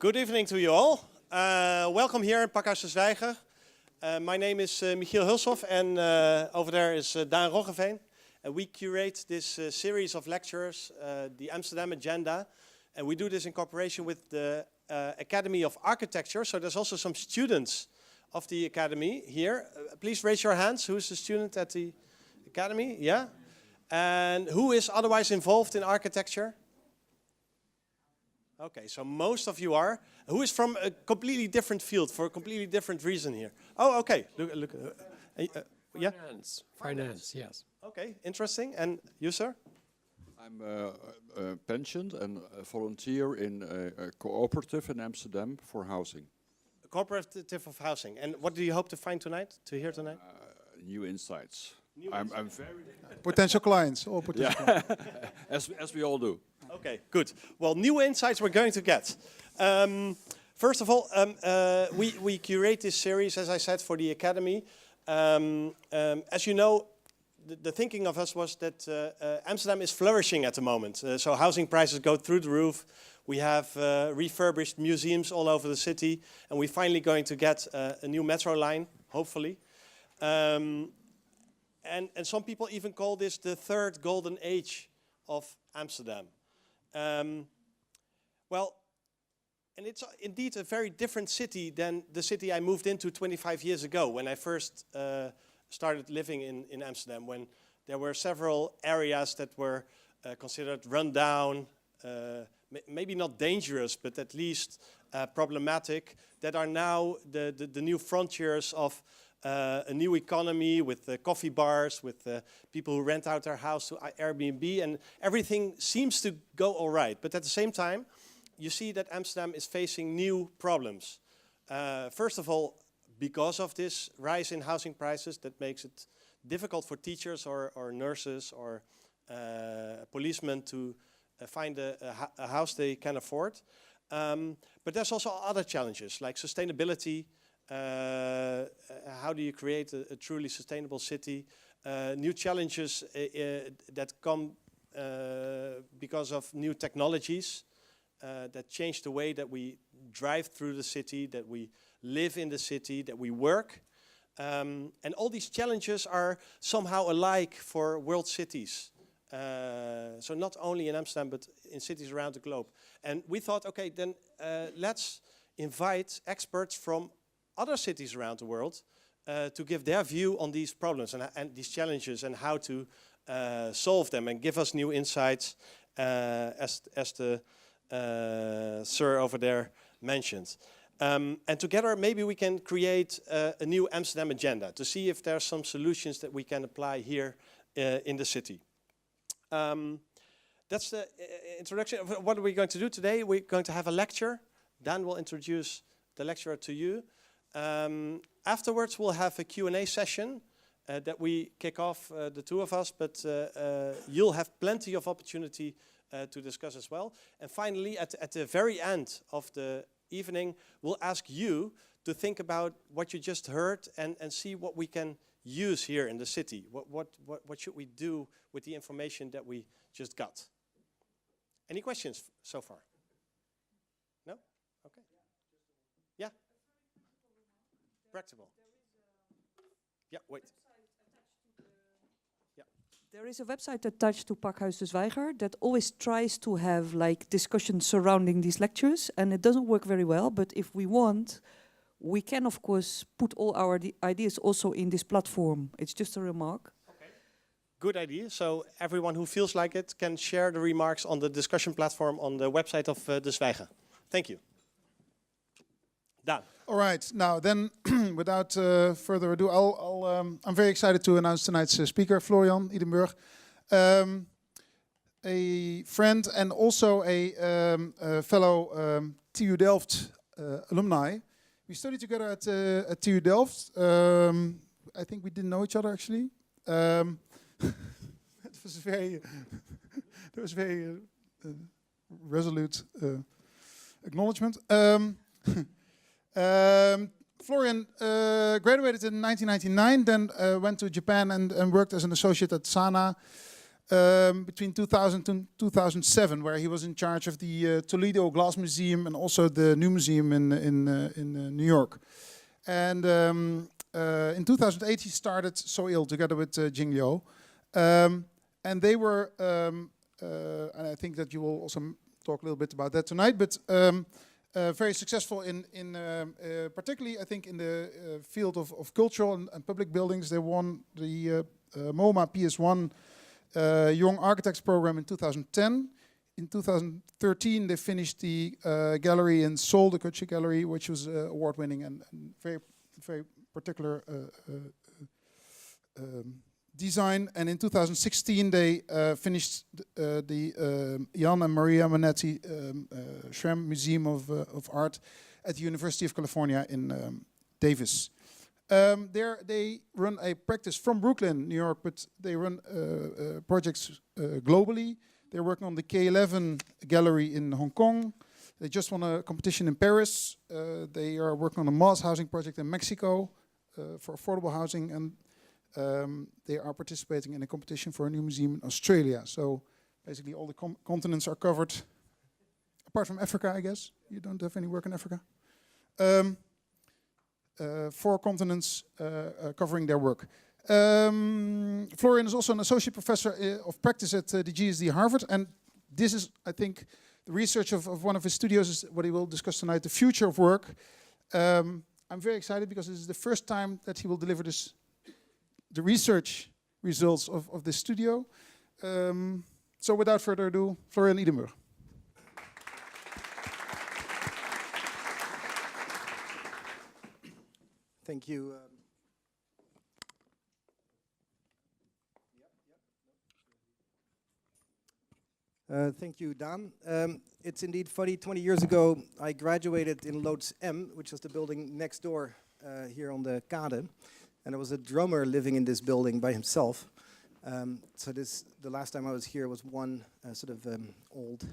Good evening to you all. Welcome here in Pakhuis Zwijger. My name is Michiel Hulshoff and over there is Daan Roggeveen. We curate this series of lectures, the Amsterdam Agenda. And we do this in cooperation with the Academy of Architecture. So there's also some students of the Academy here. Please raise your hands. Who is a student at the Academy? Yeah? And who is otherwise involved in architecture? Okay, so most of you are. Who is from a completely different field for a completely different reason here? Oh, okay. Look. Yeah. Finance, yes. Okay, interesting. And you, sir? I'm a pensioned and a volunteer in a cooperative in Amsterdam for housing. A cooperative of housing. And what do you hope to find tonight? To hear tonight? New insights. I'm very Potential clients, all potential clients. as we all do. Okay, good. Well, new insights we're going to get. First of all, we curate this series, as I said, for the Academy. As you know, the thinking of us was that Amsterdam is flourishing at the moment. So housing prices go through the roof. We have refurbished museums all over the city. And we're finally going to get a new metro line, hopefully. And some people even call this the third golden age of Amsterdam. Well, and it's indeed a very different city than the city I moved into 25 years ago when I first started living in Amsterdam, when there were several areas that were considered run down, maybe not dangerous, but at least problematic, that are now the new frontiers of a new economy with coffee bars, with people who rent out their house to Airbnb, and everything seems to go all right. But at the same time, you see that Amsterdam is facing new problems. First of all, because of this rise in housing prices, that makes it difficult for teachers or nurses or policemen to find a house they can afford. But there's also other challenges like sustainability. How do you create a truly sustainable city? New challenges that come because of new technologies that change the way that we drive through the city, that we live in the city, that we work. And all these challenges are somehow alike for world cities. So not only in Amsterdam, but in cities around the globe. And we thought, okay, then let's invite experts from other cities around the world to give their view on these problems and these challenges and how to solve them and give us new insights as the sir over there mentioned. And together maybe we can create a new Amsterdam agenda to see if there are some solutions that we can apply here in the city. That's the introduction. What are we going to do today? We're going to have a lecture. Dan will introduce the lecturer to you. Afterwards, we'll have a Q&A session that we kick off, the two of us, but you'll have plenty of opportunity to discuss as well. And finally, at the very end of the evening, we'll ask you to think about what you just heard and see what we can use here in the city. What should we do with the information that we just got? Any questions so far? No? Okay. Yeah. Practical. Yeah, wait. Yeah. There is a website attached to Pakhuis Zwijger that always tries to have like discussions surrounding these lectures, and it doesn't work very well, but if we want, we can of course put all our ideas also in this platform. It's just a remark. Okay. Good idea. So everyone who feels like it can share the remarks on the discussion platform on the website of the Zwijger. Thank you. Daan. All right, now then, without further ado, I'm very excited to announce tonight's speaker, Florian Idenburg, a friend and also a fellow TU Delft alumni. We studied together at TU Delft. I think we didn't know each other actually. It was very resolute acknowledgement. Florian graduated in 1999, then went to Japan and worked as an associate at Sana. between 2000 and 2007, where he was in charge of the Toledo Glass Museum and also the New Museum in New York. And in 2008, he started So Ill together with Jing Liu. And they were, and I think that you will also talk a little bit about that tonight, but very successful in particularly, I think, in the field of cultural and public buildings. They won the MoMA PS1 Young Architects Program in 2010. In 2013, they finished the gallery in Seoul, the Kochi Gallery, which was award-winning and very particular design. And in 2016, they finished the Jan and Maria Manetti Schramm Museum of Art at the University of California in Davis. There they run a practice from Brooklyn, New York, but they run projects globally. They're working on the K11 gallery in Hong Kong. They just won a competition in Paris. They are working on a mass housing project in Mexico for affordable housing, and they are participating in a competition for a new museum in Australia. So basically all the continents are covered, apart from Africa, I guess. You don't have any work in Africa. 4 continents covering their work. Florian is also an associate professor of practice at the GSD Harvard, and this is, I think, the research of one of his studios is what he will discuss tonight, the future of work. I'm very excited because this is the first time that he will deliver the research results of this studio. So without further ado, Florian Idenburg. Thank you. Thank you, Dan. It's indeed funny, 20 years ago, I graduated in Loods M, which was the building next door here on the Kade. And there was a drummer living in this building by himself. So the last time I was here was one old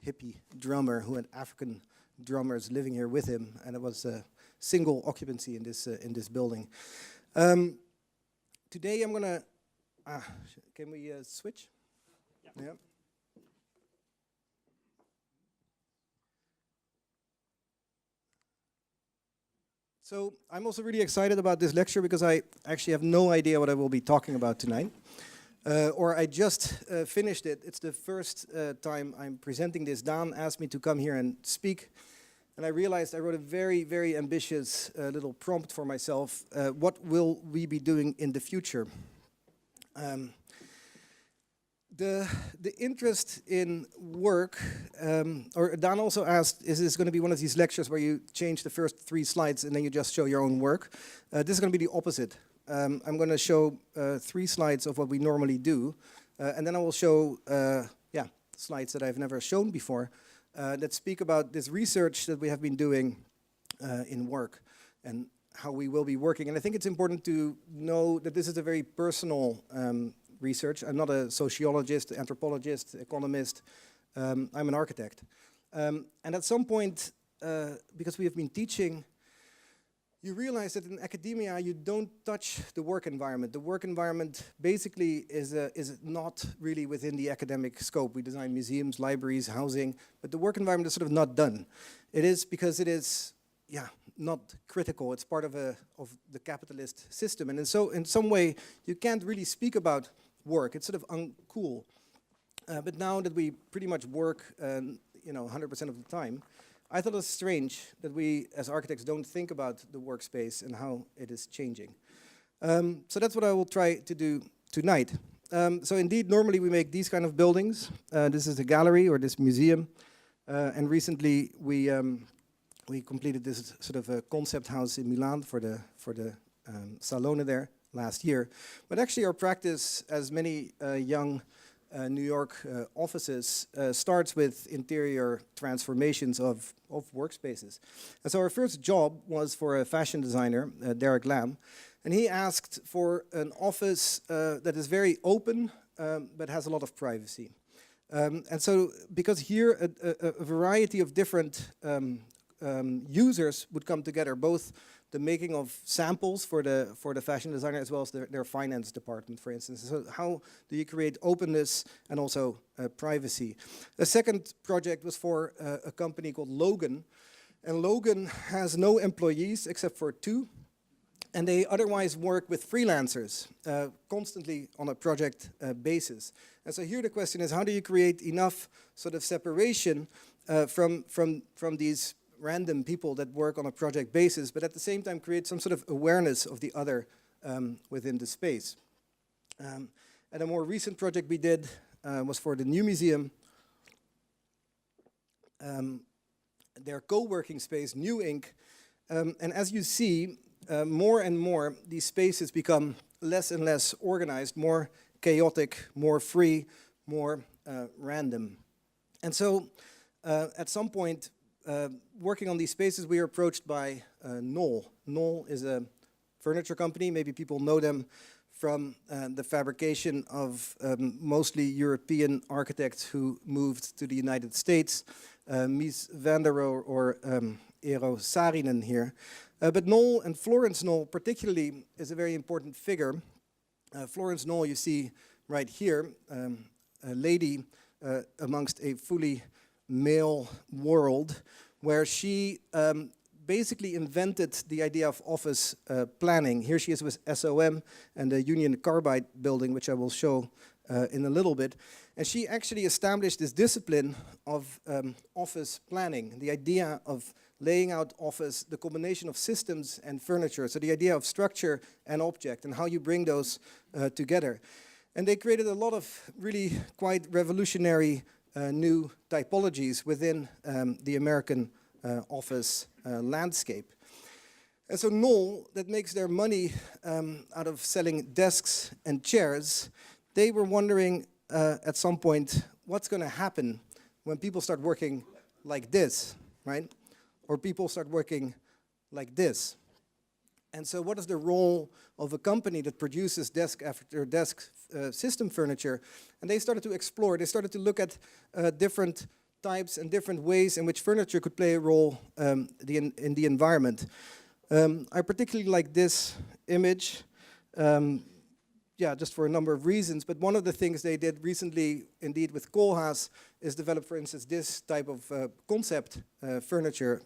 hippie drummer who had African drummers living here with him, and it was a single occupancy in this building. Today I'm gonna. Can we switch? Yeah. So I'm also really excited about this lecture because I actually have no idea what I will be talking about tonight. Or I just finished it. It's the first time I'm presenting this. Dan asked me to come here and speak. And I realized I wrote a very, very ambitious little prompt for myself. What will we be doing in the future? The interest in work, or Dan also asked, is this going to be one of these lectures where you change the first 3 slides and then you just show your own work? This is going to be the opposite. I'm going to show 3 slides of what we normally do, and then I will show slides that I've never shown before that speak about this research that we have been doing in work and how we will be working. And I think it's important to know that this is a very personal research. I'm not a sociologist, anthropologist, economist. I'm an architect. And at some point, because we have been teaching, you realize that in academia you don't touch the work environment. The work environment basically is not really within the academic scope. We design museums, libraries, housing, but the work environment is sort of not done. It is because it is, not critical. It's part of the capitalist system, and in some way you can't really speak about work. It's sort of uncool. But now that we pretty much work, 100% of the time, I thought it was strange that we, as architects, don't think about the workspace and how it is changing. So that's what I will try to do tonight. So indeed, normally we make these kind of buildings. This is a gallery or this museum, and recently we completed this sort of a concept house in Milan for the Salone there last year. But actually, our practice, as many young New York offices, starts with interior transformations of workspaces. And so our first job was for a fashion designer, Derek Lamb, and he asked for an office that is very open, but has a lot of privacy. And so, because here a variety of different users would come together, both the making of samples for the fashion designer as well as their finance department, for instance. So how do you create openness and also privacy? The second project was for a company called Logan. And Logan has no employees except for 2. And they otherwise work with freelancers constantly on a project basis. And so here the question is, how do you create enough sort of separation from these random people that work on a project basis, but at the same time create some sort of awareness of the other within the space. And a more recent project we did was for the New Museum. Their co-working space, New Inc. And as you see, more and more these spaces become less and less organized, more chaotic, more free, more random. And so at some point, working on these spaces, we were approached by Knoll. Knoll is a furniture company. Maybe people know them from the fabrication of mostly European architects who moved to the United States. Mies van der Rohe or Eero Saarinen here. But Knoll and Florence Knoll particularly is a very important figure. Florence Knoll you see right here, a lady amongst a fully male world, where she basically invented the idea of office planning. Here she is with SOM and the Union Carbide building, which I will show in a little bit. And she actually established this discipline of office planning, the idea of laying out office, the combination of systems and furniture, so the idea of structure and object and how you bring those together. And they created a lot of really quite revolutionary new typologies within the American office landscape. And so Knoll, that makes their money out of selling desks and chairs, they were wondering at some point what's going to happen when people start working like this, right? Or people start working like this. And so what is the role of a company that produces desk after desk system furniture? And they started to explore, they started to look at different types and different ways in which furniture could play a role in the environment. I particularly like this image, just for a number of reasons, but one of the things they did recently, indeed with Koolhaas, is develop, for instance, this type of concept furniture,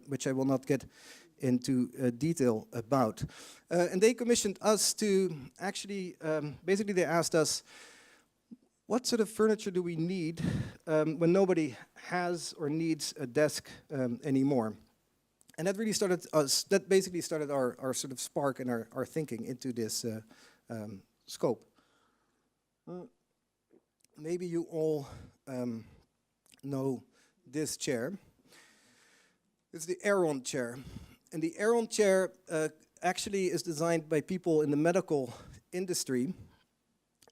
which I will not get into detail about. And they commissioned us to actually, basically they asked us, what sort of furniture do we need when nobody has or needs a desk anymore? And that really started us, that basically started our sort of spark and our thinking into this scope. Maybe you all know this chair. It's the Aeron chair. And the Aeron chair actually is designed by people in the medical industry.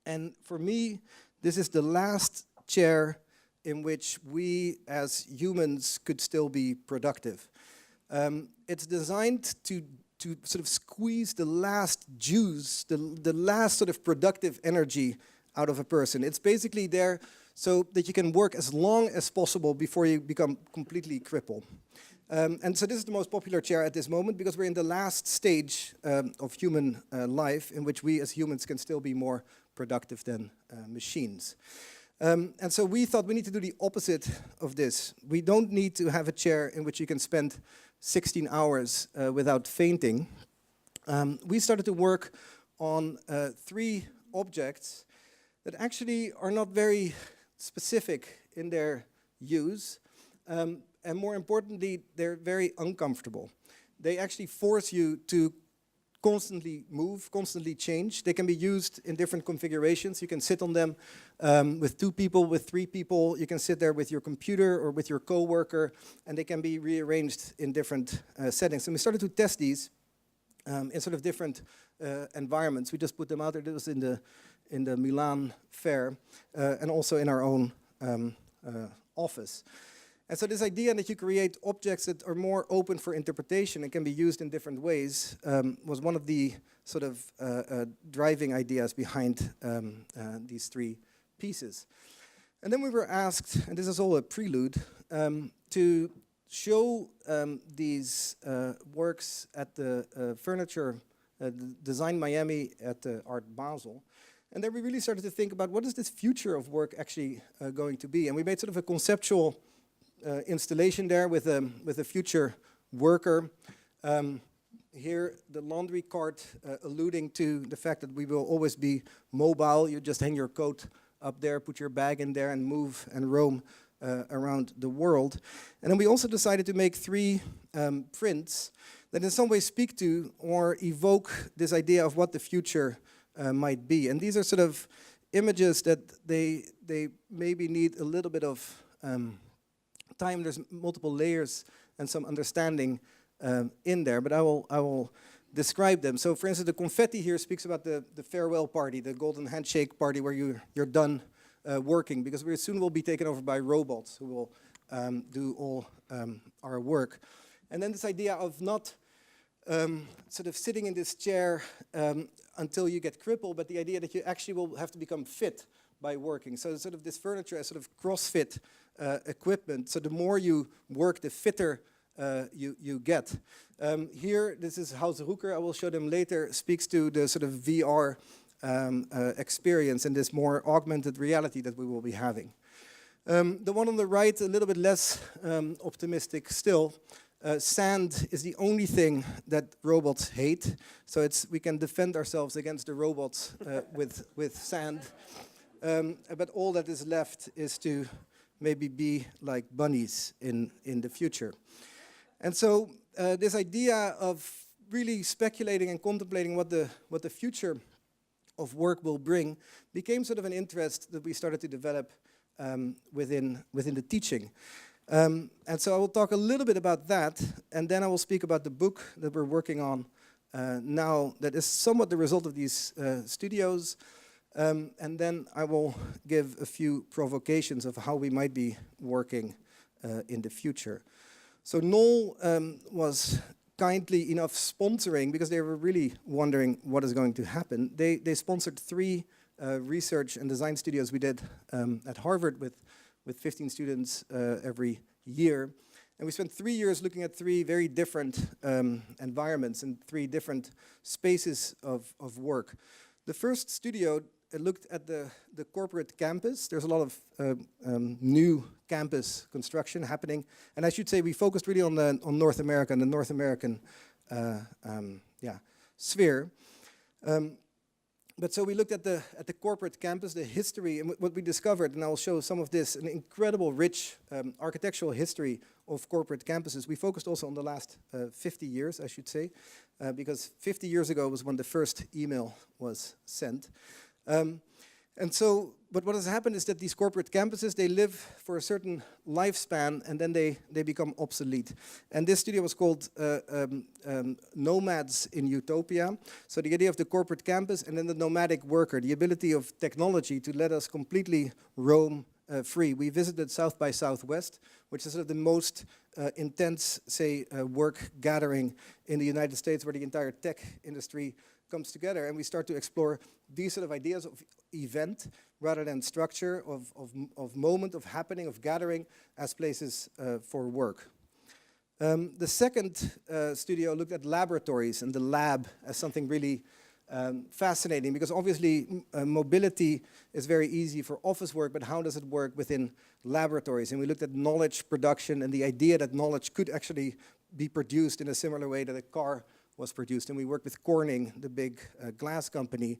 And for me, this is the last chair in which we as humans could still be productive. It's designed to sort of squeeze the last juice, the last sort of productive energy out of a person. It's basically there so that you can work as long as possible before you become completely crippled. And so this is the most popular chair at this moment because we're in the last stage of human life in which we as humans can still be more productive than machines. And so we thought we need to do the opposite of this. We don't need to have a chair in which you can spend 16 hours without fainting. We started to work on 3 objects that actually are not very specific in their use. And more importantly, they're very uncomfortable. They actually force you to constantly move, constantly change. They can be used in different configurations. You can sit on them with 2 people, with 3 people. You can sit there with your computer or with your coworker, and they can be rearranged in different settings. And we started to test these in sort of different environments. We just put them out there. This was in the Milan fair and also in our own office. And so this idea that you create objects that are more open for interpretation and can be used in different ways was one of the sort of driving ideas behind these 3 pieces. And then we were asked, and this is all a prelude, to show these works at the Design Miami at the Art Basel. And then we really started to think about what is this future of work actually going to be. And we made sort of a conceptual installation there with a future worker. Here, the laundry cart alluding to the fact that we will always be mobile. You just hang your coat up there, put your bag in there, and move and roam around the world. And then we also decided to make 3 prints that in some way speak to or evoke this idea of what the future might be. And these are sort of images that they maybe need a little bit of time. There's multiple layers and some understanding in there, but I will describe them. So for instance, the confetti here speaks about the farewell party, the golden handshake party where you're done working, because we soon will be taken over by robots who will do all our work. And then this idea of not sort of sitting in this chair until you get crippled, but the idea that you actually will have to become fit by working. So sort of this furniture as sort of CrossFit equipment. So the more you work, the fitter you get. Here, this is House Roeker, I will show them later, speaks to the sort of VR experience and this more augmented reality that we will be having. The one on the right, a little bit less optimistic still. Sand is the only thing that robots hate, so we can defend ourselves against the robots with sand. But all that is left is to maybe be like bunnies in the future. And so this idea of really speculating and contemplating what the future of work will bring became sort of an interest that we started to develop within the teaching. And so I will talk a little bit about that, and then I will speak about the book that we're working on now that is somewhat the result of these studios. And then I will give a few provocations of how we might be working in the future. So Knoll was kindly enough sponsoring, because they were really wondering what is going to happen. They sponsored 3 research and design studios we did at Harvard with 15 students every year. And we spent 3 years looking at 3 very different environments and 3 different spaces of work. The first studio looked at the corporate campus. There's a lot of new campus construction happening. And I should say we focused really on North America and the North American sphere. But so we looked at the corporate campus, the history, and what we discovered, and I'll show some of this, an incredible rich architectural history of corporate campuses. We focused also on the last 50 years, I should say, because 50 years ago was when the first email was sent. And so, but what has happened is that these corporate campuses, they live for a certain lifespan and then they become obsolete. And this studio was called Nomads in Utopia. So the idea of the corporate campus and then the nomadic worker, the ability of technology to let us completely roam free. We visited South by Southwest, which is sort of the most intense, say, work gathering in the United States, where the entire tech industry comes together, and we start to explore these sort of ideas of event rather than structure, of moment, of happening, of gathering as places for work. The second studio looked at laboratories and the lab as something really fascinating, because obviously mobility is very easy for office work, but how does it work within laboratories? And we looked at knowledge production and the idea that knowledge could actually be produced in a similar way that a car was produced. And we worked with Corning, the big glass company,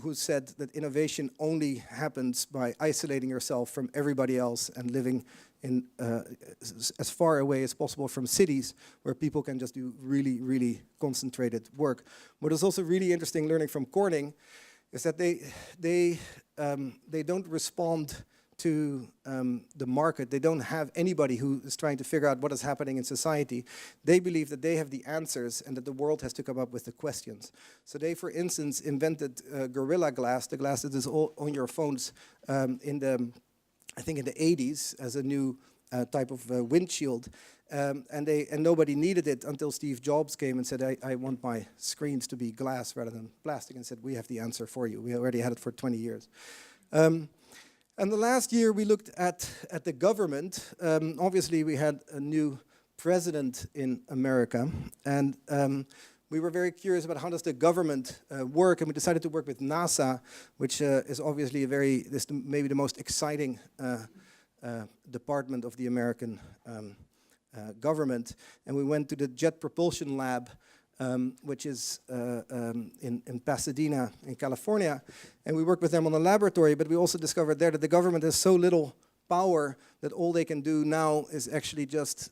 who said that innovation only happens by isolating yourself from everybody else and living in as far away as possible from cities where people can just do really, really concentrated work. What is also really interesting learning from Corning is that they don't respond to the market. They don't have anybody who is trying to figure out what is happening in society. They believe that they have the answers and that the world has to come up with the questions. So they, for instance, invented Gorilla Glass, the glass that is all on your phones in the 80s as a new type of windshield. And nobody needed it until Steve Jobs came and said, I want my screens to be glass rather than plastic, and said, we have the answer for you. We already had it for 20 years. And the last year we looked at the government. Obviously we had a new president in America, and we were very curious about how does the government work, and we decided to work with NASA, which is obviously maybe the most exciting department of the American government. And we went to the Jet Propulsion Lab, which is in Pasadena, in California, and we worked with them on the laboratory, but we also discovered there that the government has so little power that all they can do now is actually just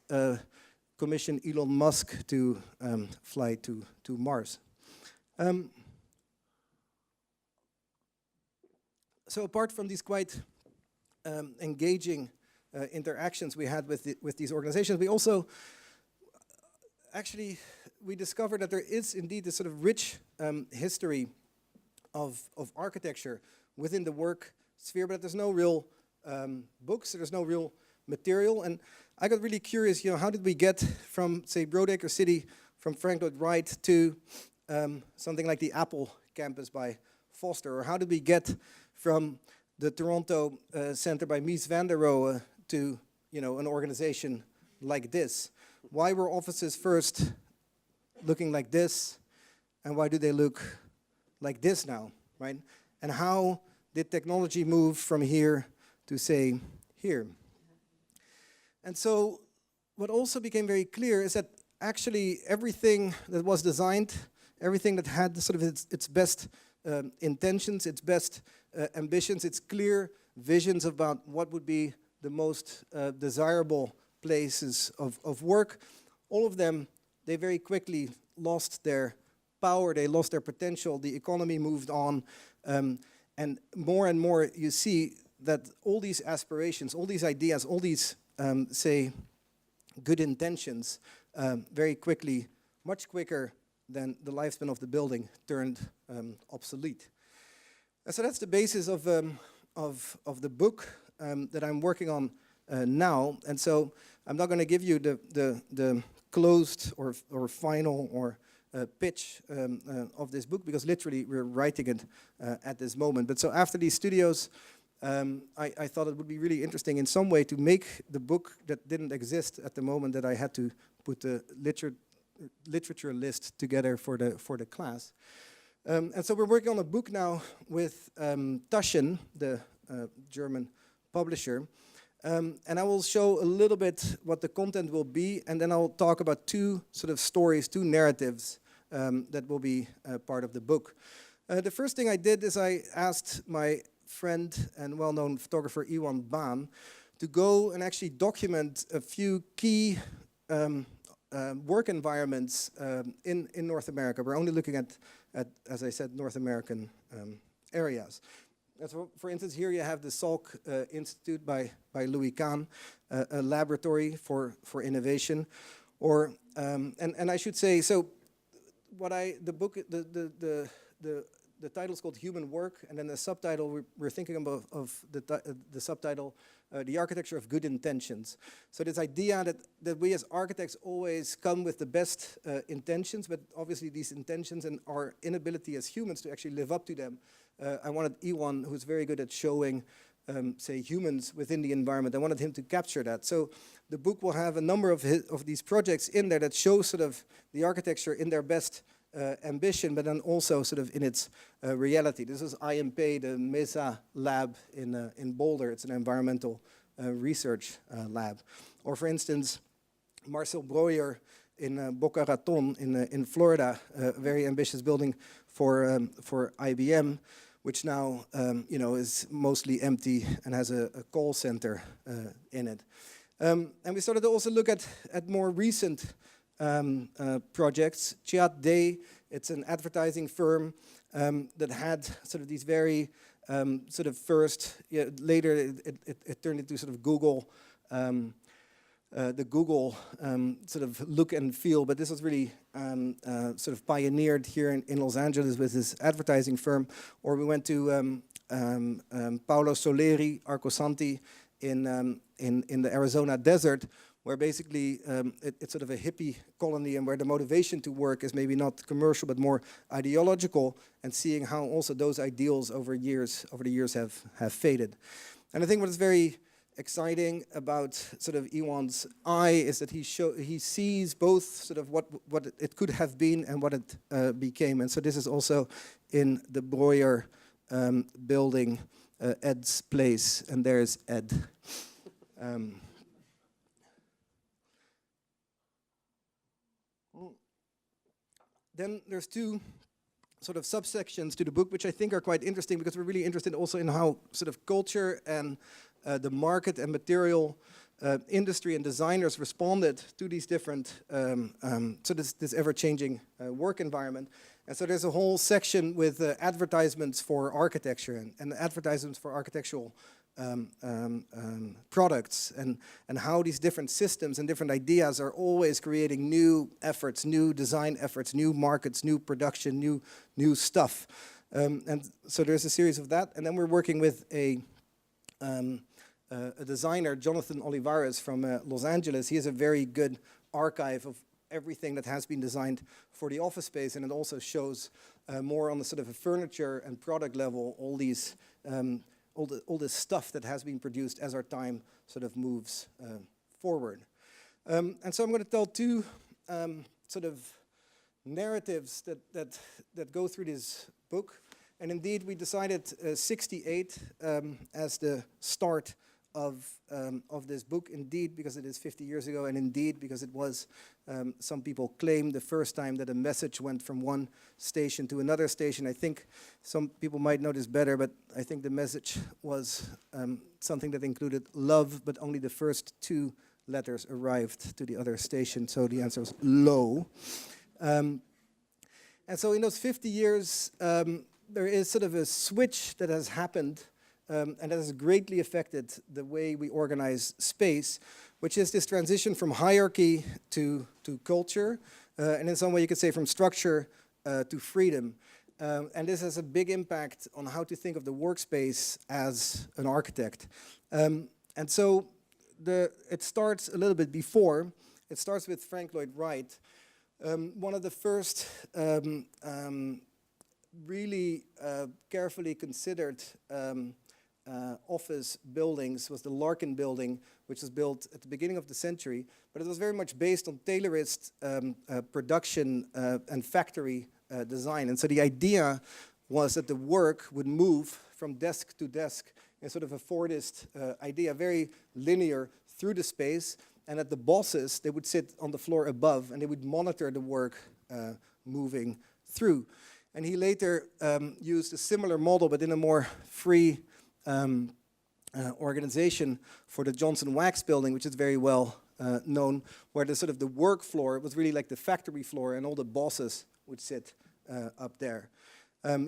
commission Elon Musk to fly to Mars. So apart from these quite engaging interactions we had with these organizations, we also we discovered that there is indeed this sort of rich history of architecture within the work sphere, but there's no real books, there's no real material. And I got really curious, how did we get from, say, Broadacre City, from Frank Lloyd Wright to something like the Apple campus by Foster, or how did we get from the Toronto Center by Mies van der Rohe to, an organization like this? Why were offices first looking like this, and why do they look like this now, right? And how did technology move from here to, say, here? And so what also became very clear is that actually everything that was designed, everything that had sort of its best intentions, its best ambitions, its clear visions about what would be the most desirable places of work, all of them, they very quickly lost their power, they lost their potential, the economy moved on, and more you see that all these aspirations, all these ideas, all these, say, good intentions, very quickly, much quicker than the lifespan of the building, turned obsolete. And so that's the basis of the book that I'm working on now. And so I'm not going to give you the closed or final or pitch of this book, because literally we're writing it at this moment. But so after these studios, I thought it would be really interesting in some way to make the book that didn't exist at the moment that I had to put the literature list together for the class. And so we're working on a book now with Taschen, the German publisher. And I will show a little bit what the content will be, and then I'll talk about two sort of stories, two narratives that will be part of the book. The first thing I did is I asked my friend and well-known photographer Iwan Baan to go and actually document a few key work environments in North America. We're only looking at, as I said, North American areas. So for instance, here you have the Salk Institute by Louis Kahn, a laboratory for innovation. Or and I should say, so what the book, the title is called Human Work, and then the subtitle we're thinking about of the subtitle, The Architecture of Good Intentions. So this idea that we as architects always come with the best intentions, but obviously these intentions and our inability as humans to actually live up to them. I wanted Iwan, who's very good at showing, say, humans within the environment, I wanted him to capture that. So the book will have a number of these projects in there that show sort of the architecture in their best ambition, but then also sort of in its reality. This is IMP, the MESA lab in Boulder. It's an environmental research lab. Or for instance, Marcel Breuer in Boca Raton in Florida, a very ambitious building for IBM, which now is mostly empty and has a call center in it. And we started to also look at more recent projects. Chiat Day, it's an advertising firm that had sort of these very sort of first, later it turned into sort of Google, the Google sort of look and feel, but this was really sort of pioneered here in Los Angeles with this advertising firm. Or we went to Paolo Soleri, Arcosanti in the Arizona desert, where basically it's sort of a hippie colony, and where the motivation to work is maybe not commercial but more ideological, and seeing how also those ideals over the years have faded. And I think what is very exciting about sort of Iwan's eye is that he sees both sort of what it could have been and what it became. And so this is also in the Breuer building, Ed's place, and there's Ed. Then there's two sort of subsections to the book, which I think are quite interesting because we're really interested also in how sort of culture and the market and material industry and designers responded to these different, this ever-changing work environment. And so there's a whole section with advertisements for architecture and advertisements for architectural products and how these different systems and different ideas are always creating new efforts, new design efforts, new markets, new production, new stuff. And so there's a series of that. And then we're working with a designer, Jonathan Olivares from Los Angeles. He has a very good archive of everything that has been designed for the office space, and it also shows more on the sort of a furniture and product level, all these all this stuff that has been produced as our time sort of moves forward. And so I'm going to tell two sort of narratives that go through this book. And indeed, we decided 68 as the start of this book, indeed, because it is 50 years ago, and indeed, because it was, some people claim, the first time that a message went from one station to another station. I think some people might know this better, but I think the message was something that included love, but only the first two letters arrived to the other station, so the answer was low. And so in those 50 years, there is sort of a switch that has happened and that has greatly affected the way we organize space, which is this transition from hierarchy to culture, and in some way you could say from structure to freedom. And this has a big impact on how to think of the workspace as an architect. And so it starts a little bit before. It starts with Frank Lloyd Wright. One of the first really carefully considered office buildings was the Larkin Building, which was built at the beginning of the century, but it was very much based on Taylorist production and factory design. And so the idea was that the work would move from desk to desk in sort of a Fordist idea, very linear through the space, and that the bosses, they would sit on the floor above and they would monitor the work moving through. And he later used a similar model, but in a more free organization for the Johnson Wax Building, which is very well known, where the sort of the work floor was really like the factory floor, and all the bosses would sit up there.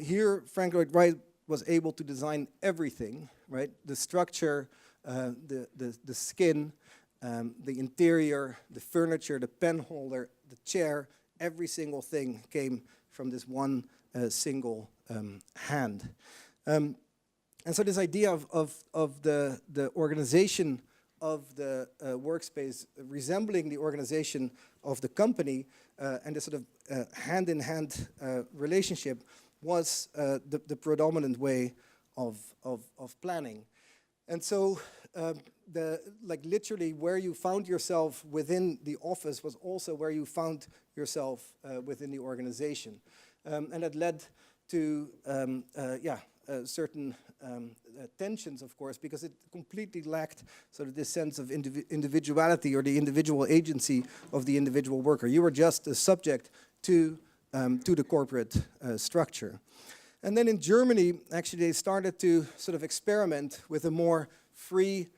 Here, Frank Lloyd Wright was able to design everything, right? The structure, the skin, the interior, the furniture, the pen holder, the chair, every single thing came from this one single hand. And so this idea of the organization of the workspace resembling the organization of the company and this sort of hand-in-hand relationship was the predominant way of planning. And so literally where you found yourself within the office was also where you found yourself within the organization. And that led to certain tensions, of course, because it completely lacked sort of this sense of individuality or the individual agency of the individual worker. You were just a subject to the corporate structure. And then in Germany, actually, they started to sort of experiment with a more free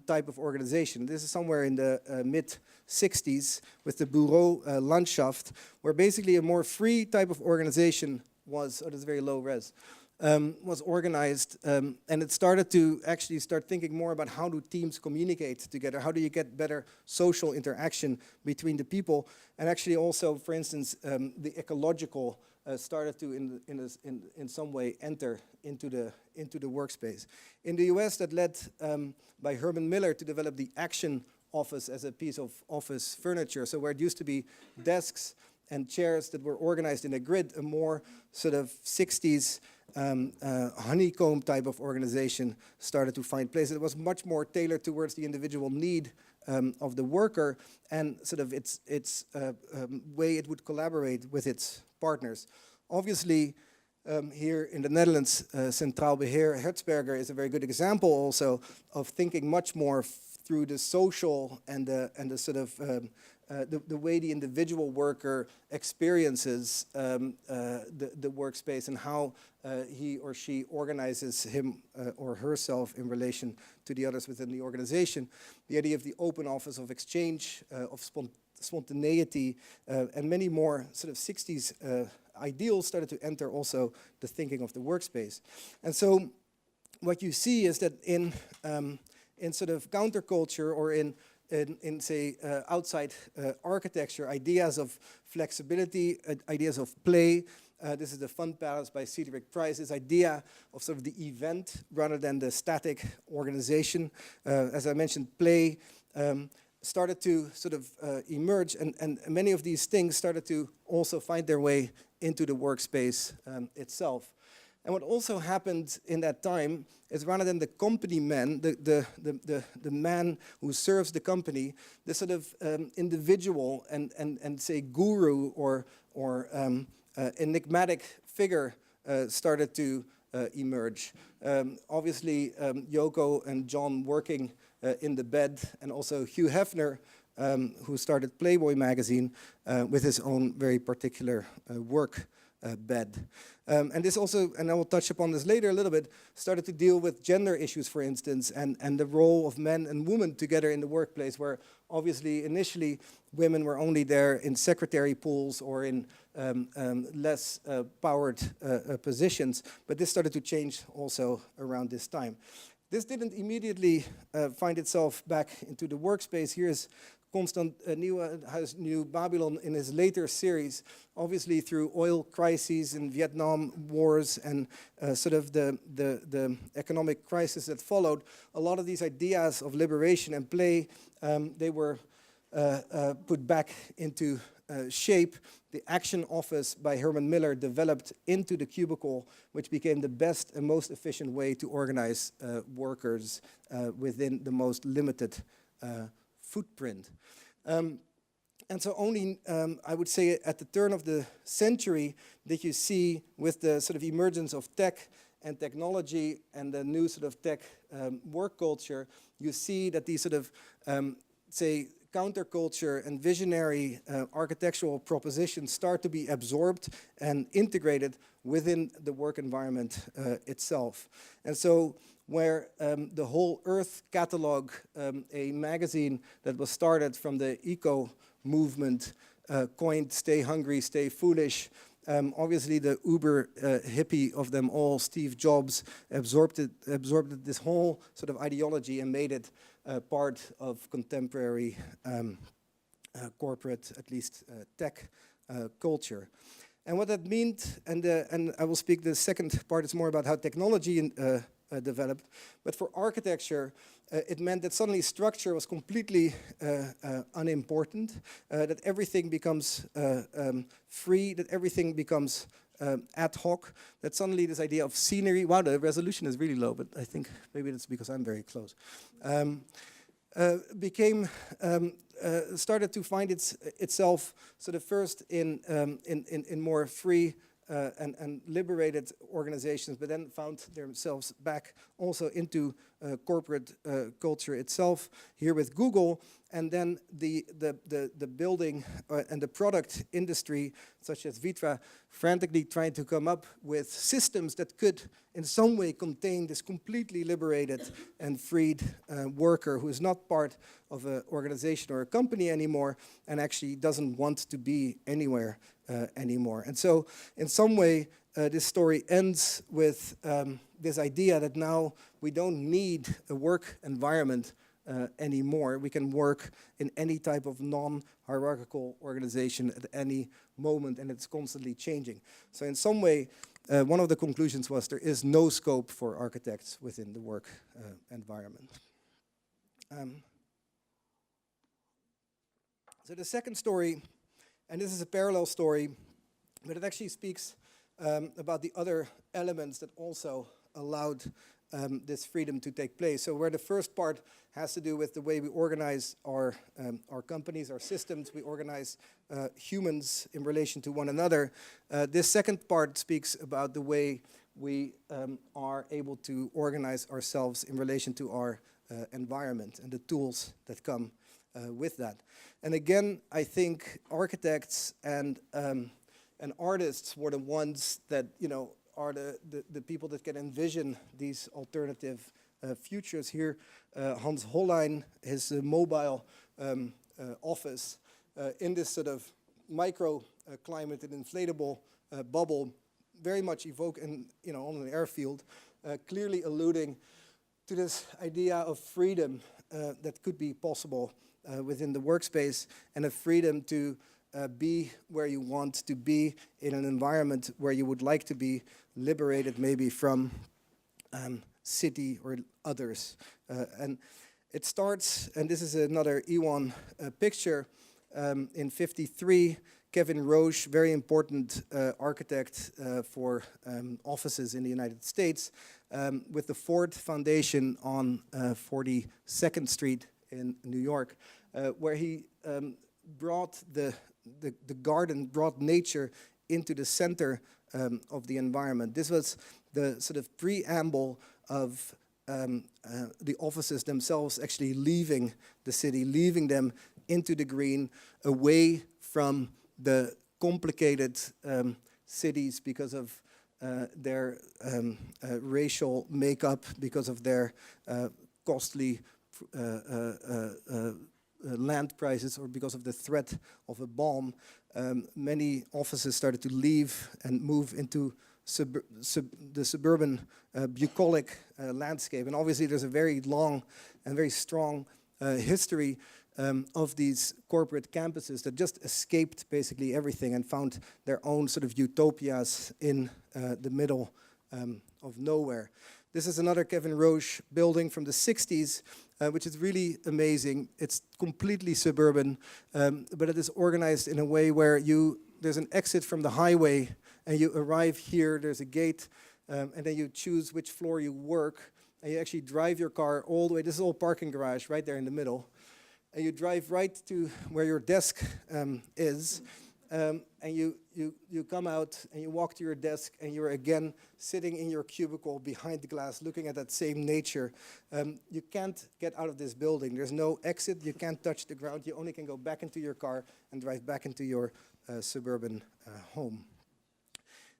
type of organization. This is somewhere in the mid-60s with the Büro Landschaft, where basically a more free type of organization was, this is very low res, was organized, and it started to actually start thinking more about how do teams communicate together, how do you get better social interaction between the people, and actually also, for instance, the ecological started to in some way enter into the workspace. In the US, that led by Herman Miller to develop the Action Office as a piece of office furniture. So where it used to be desks and chairs that were organized in a grid, a more sort of 60s honeycomb type of organization started to find place. It was much more tailored towards the individual need of the worker and sort of its way it would collaborate with its partners. Obviously, here in the Netherlands, Centraal Beheer Hertzberger is a very good example also of thinking much more through the social and the sort of the way the individual worker experiences the workspace and how he or she organizes him or herself in relation to the others within the organization. The idea of the open office, of exchange, of spontaneity, and many more sort of 60s ideals started to enter also the thinking of the workspace. And so what you see is that in sort of counterculture or in say, outside architecture, ideas of flexibility, ideas of play. This is the Fun Palace by Cedric Price, this idea of sort of the event rather than the static organization. As I mentioned, play started to sort of emerge, and many of these things started to also find their way into the workspace itself. And what also happened in that time is rather than the company man, the man who serves the company, the sort of individual and say guru or enigmatic figure started to emerge. Obviously, Yoko and John working in the bed, and also Hugh Hefner, who started Playboy magazine with his own very particular work bed. And this also, and I will touch upon this later a little bit, started to deal with gender issues, for instance, and the role of men and women together in the workplace, where obviously initially women were only there in secretary pools or in less powered positions, but this started to change also around this time. This didn't immediately find itself back into the workspace. Here's Constant Nieuwenhuis, New Babylon in his later series, obviously through oil crises and Vietnam wars and sort of the economic crisis that followed. A lot of these ideas of liberation and play, they were put back into shape. The Action Office by Herman Miller developed into the cubicle, which became the best and most efficient way to organize workers within the most limited footprint. And so only, I would say, at the turn of the century did you see, with the sort of emergence of tech and technology and the new sort of tech work culture, you see that these sort of, say, counterculture and visionary architectural propositions start to be absorbed and integrated within the work environment itself. And so where the Whole Earth catalog, a magazine that was started from the eco movement, coined "Stay Hungry, Stay Foolish." Obviously, the uber hippie of them all, Steve Jobs, absorbed this whole sort of ideology and made it part of contemporary corporate, at least tech culture. And what that meant, and I will speak, the second part is more about how technology developed, but for architecture, it meant that suddenly structure was completely unimportant, that everything becomes free, that everything becomes ad hoc, that suddenly this idea of scenery, wow, the resolution is really low, but I think maybe that's because I'm very close, started to find itself sort of first in more free and liberated organizations, but then found themselves back also into corporate culture itself, here with Google, and then the building and the product industry, such as Vitra, frantically trying to come up with systems that could in some way contain this completely liberated and freed worker who is not part of an organization or a company anymore and actually doesn't want to be anywhere anymore. And so in some way, this story ends with this idea that now we don't need a work environment anymore. We can work in any type of non-hierarchical organization at any moment, and it's constantly changing. So in some way, one of the conclusions was there is no scope for architects within the work environment. So the second story, and this is a parallel story, but it actually speaks about the other elements that also allowed this freedom to take place. So where the first part has to do with the way we organize our companies, our systems, we organize humans in relation to one another. This second part speaks about the way we are able to organize ourselves in relation to our environment and the tools that come with that. And again, I think architects and artists were the ones that, you know, are the people that can envision these alternative futures. Here, Hans Hollein, his mobile office in this sort of micro climate and inflatable bubble, very much evoking, you know, on an airfield, clearly alluding to this idea of freedom that could be possible within the workspace, and a freedom to be where you want to be in an environment where you would like to be, liberated maybe from city or others. And it starts, and this is another Iwan picture, in '53, Kevin Roche, very important architect for offices in the United States, with the Ford Foundation on 42nd Street in New York, where he brought the garden, brought nature into the center of the environment. This was the sort of preamble of the offices themselves actually leaving the city, leaving them into the green, away from the complicated cities because of their racial makeup, because of their costly land prices, or because of the threat of a bomb. Many offices started to leave and move into the suburban bucolic landscape. And obviously there's a very long and very strong history of these corporate campuses that just escaped basically everything and found their own sort of utopias in the middle of nowhere. This is another Kevin Roche building from the 60s, which is really amazing. It's completely suburban, but it is organized in a way where there's an exit from the highway, and you arrive here, there's a gate, and then you choose which floor you work, and you actually drive your car all the way. This is all parking garage right there in the middle. And you drive right to where your desk is, and you come out and you walk to your desk, and you're again sitting in your cubicle behind the glass looking at that same nature. You can't get out of this building. There's no exit. You can't touch the ground. You only can go back into your car and drive back into your suburban home.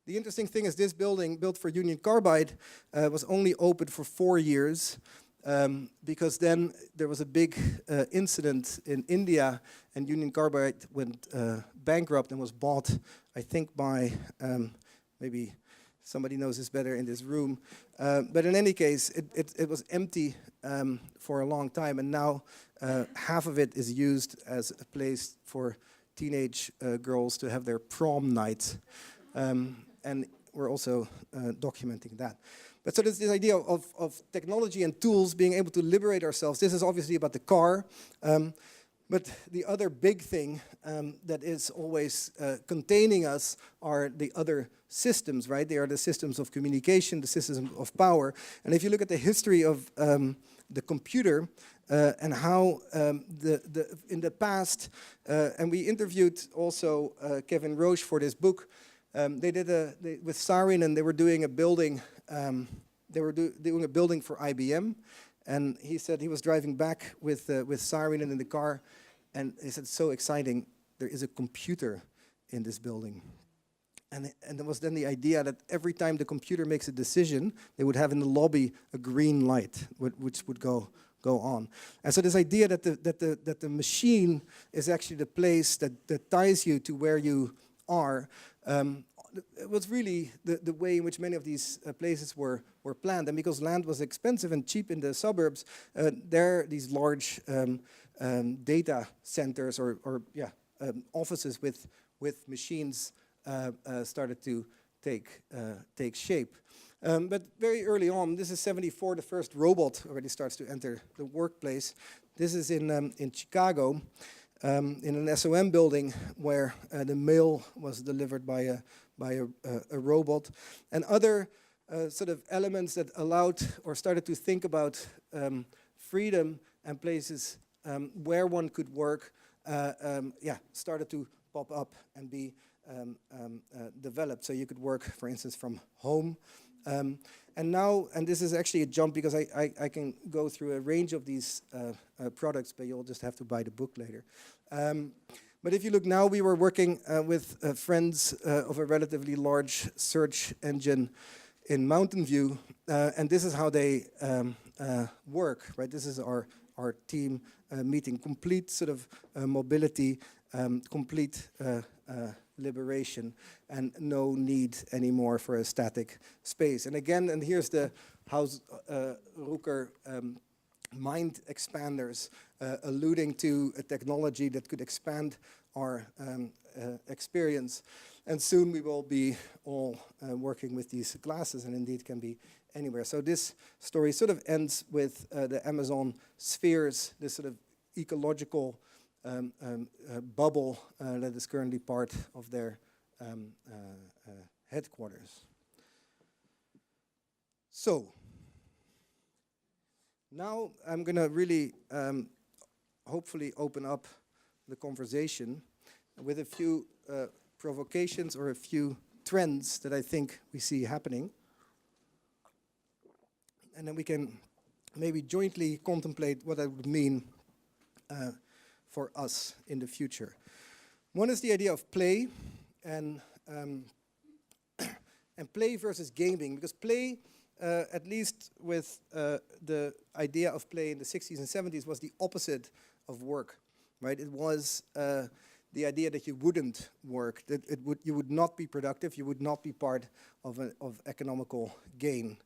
The interesting thing is this building, built for Union Carbide, was only open for 4 years. Because then there was a big incident in India, and Union Carbide went bankrupt and was bought, I think, by maybe somebody knows this better in this room. But in any case, it was empty for a long time, and now half of it is used as a place for teenage girls to have their prom night. And we're also documenting that. But so there's this idea of technology and tools being able to liberate ourselves. This is obviously about the car. But the other big thing that is always containing us are the other systems, right? They are the systems of communication, the systems of power. And if you look at the history of the computer and how in the past, and we interviewed also Kevin Roche for this book. They did with Saarinen, they were doing a building. They were doing a building for IBM, and he said he was driving back with Saarinen in the car, and he said, "So exciting! There is a computer in this building." And there was then the idea that every time the computer makes a decision, they would have in the lobby a green light, which would go on. And so this idea that the machine is actually the place that ties you to where you are. It was really the way in which many of these places were planned. And because land was expensive and cheap in the suburbs, these large data centers or offices with machines started to take shape. But very early on, this is '74, the first robot already starts to enter the workplace. This is in Chicago. in an SOM building where the mail was delivered by a robot, and other sort of elements that allowed or started to think about freedom and places where one could work, started to pop up and be developed. So you could work, for instance, from home. And now, and this is actually a jump because I can go through a range of these products, but you'll just have to buy the book later. But if you look now, we were working with friends of a relatively large search engine in Mountain View, and this is how they work, right? This is our team meeting, complete sort of mobility, complete liberation, and no need anymore for a static space. And again, and here's the Haus Rucker mind expanders, alluding to a technology that could expand our experience. And soon we will be all working with these glasses, and indeed can be anywhere. So this story sort of ends with the Amazon spheres, this sort of ecological bubble that is currently part of their headquarters. So now I'm going to really hopefully open up the conversation with a few provocations or a few trends that I think we see happening. And then we can maybe jointly contemplate what that would mean for us in the future. One is the idea of play and play versus gaming, because play, at least with the idea of play in the 60s and 70s, was the opposite of work, right? It was the idea that you wouldn't work, that you would not be productive, you would not be part of economical gain.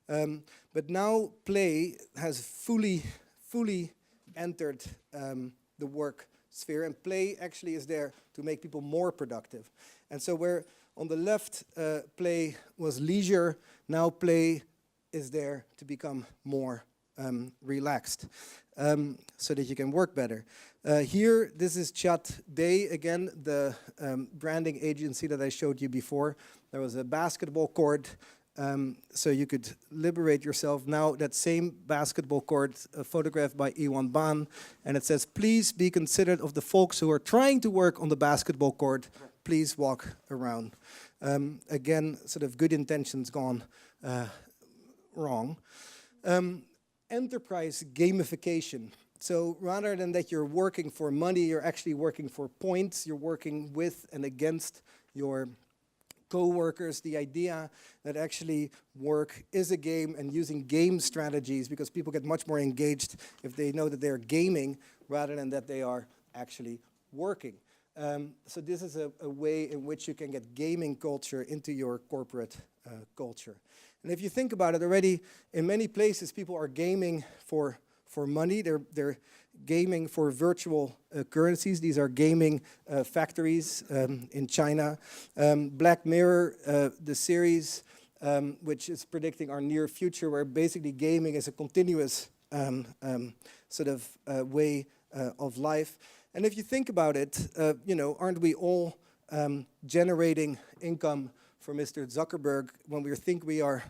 But now play has fully entered the work sphere, and play actually is there to make people more productive. And so where on the left play was leisure, now play is there to become more relaxed, so that you can work better. Here, this is Chat Day, again, the branding agency that I showed you before. There was a basketball court, so you could liberate yourself. Now, that same basketball court, photographed by Iwan Ban, and it says, please be considerate of the folks who are trying to work on the basketball court. Please walk around. Again, sort of good intentions gone wrong. Enterprise gamification. So rather than that you're working for money, you're actually working for points. You're working with and against your co-workers. The idea that actually work is a game, and using game strategies, because people get much more engaged if they know that they're gaming rather than that they are actually working. So this is a way in which you can get gaming culture into your corporate culture. And if you think about it already, in many places people are gaming for money. They're gaming for virtual currencies. These are gaming factories in China. Black Mirror, the series, which is predicting our near future, where basically gaming is a continuous sort of way of life. And if you think about it, aren't we all generating income for Mr. Zuckerberg when we think we are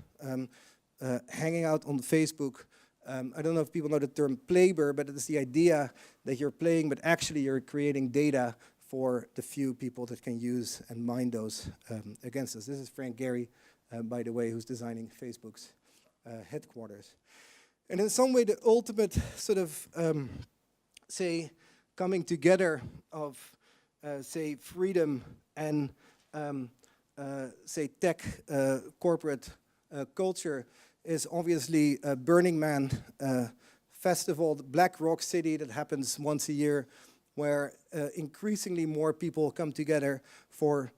hanging out on Facebook? I don't know if people know the term playber, but it is the idea that you're playing, but actually you're creating data for the few people that can use and mine those against us. This is Frank Gehry, by the way, who's designing Facebook's headquarters. And in some way, the ultimate sort of, say, coming together of, say, freedom and, say, tech corporate culture is obviously a Burning Man festival, the Black Rock City, that happens once a year, where increasingly more people come together for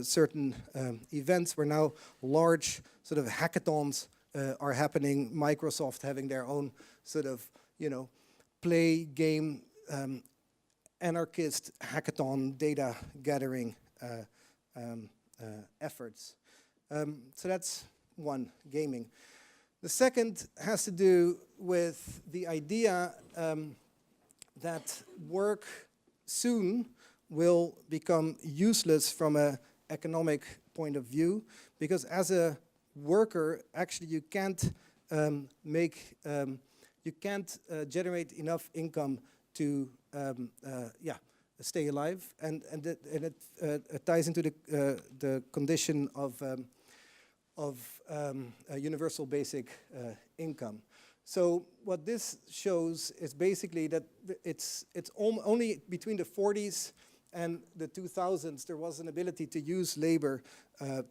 certain events, where now large sort of hackathons are happening, Microsoft having their own sort of, play game anarchist hackathon data gathering efforts. So that's one, gaming. The second has to do with the idea that work soon will become useless from an economic point of view, because as a worker, actually you can't generate enough income to stay alive, and it ties into the condition of a universal basic income. So what this shows is basically that it's only between the 40s and the 2000s there was an ability to use labor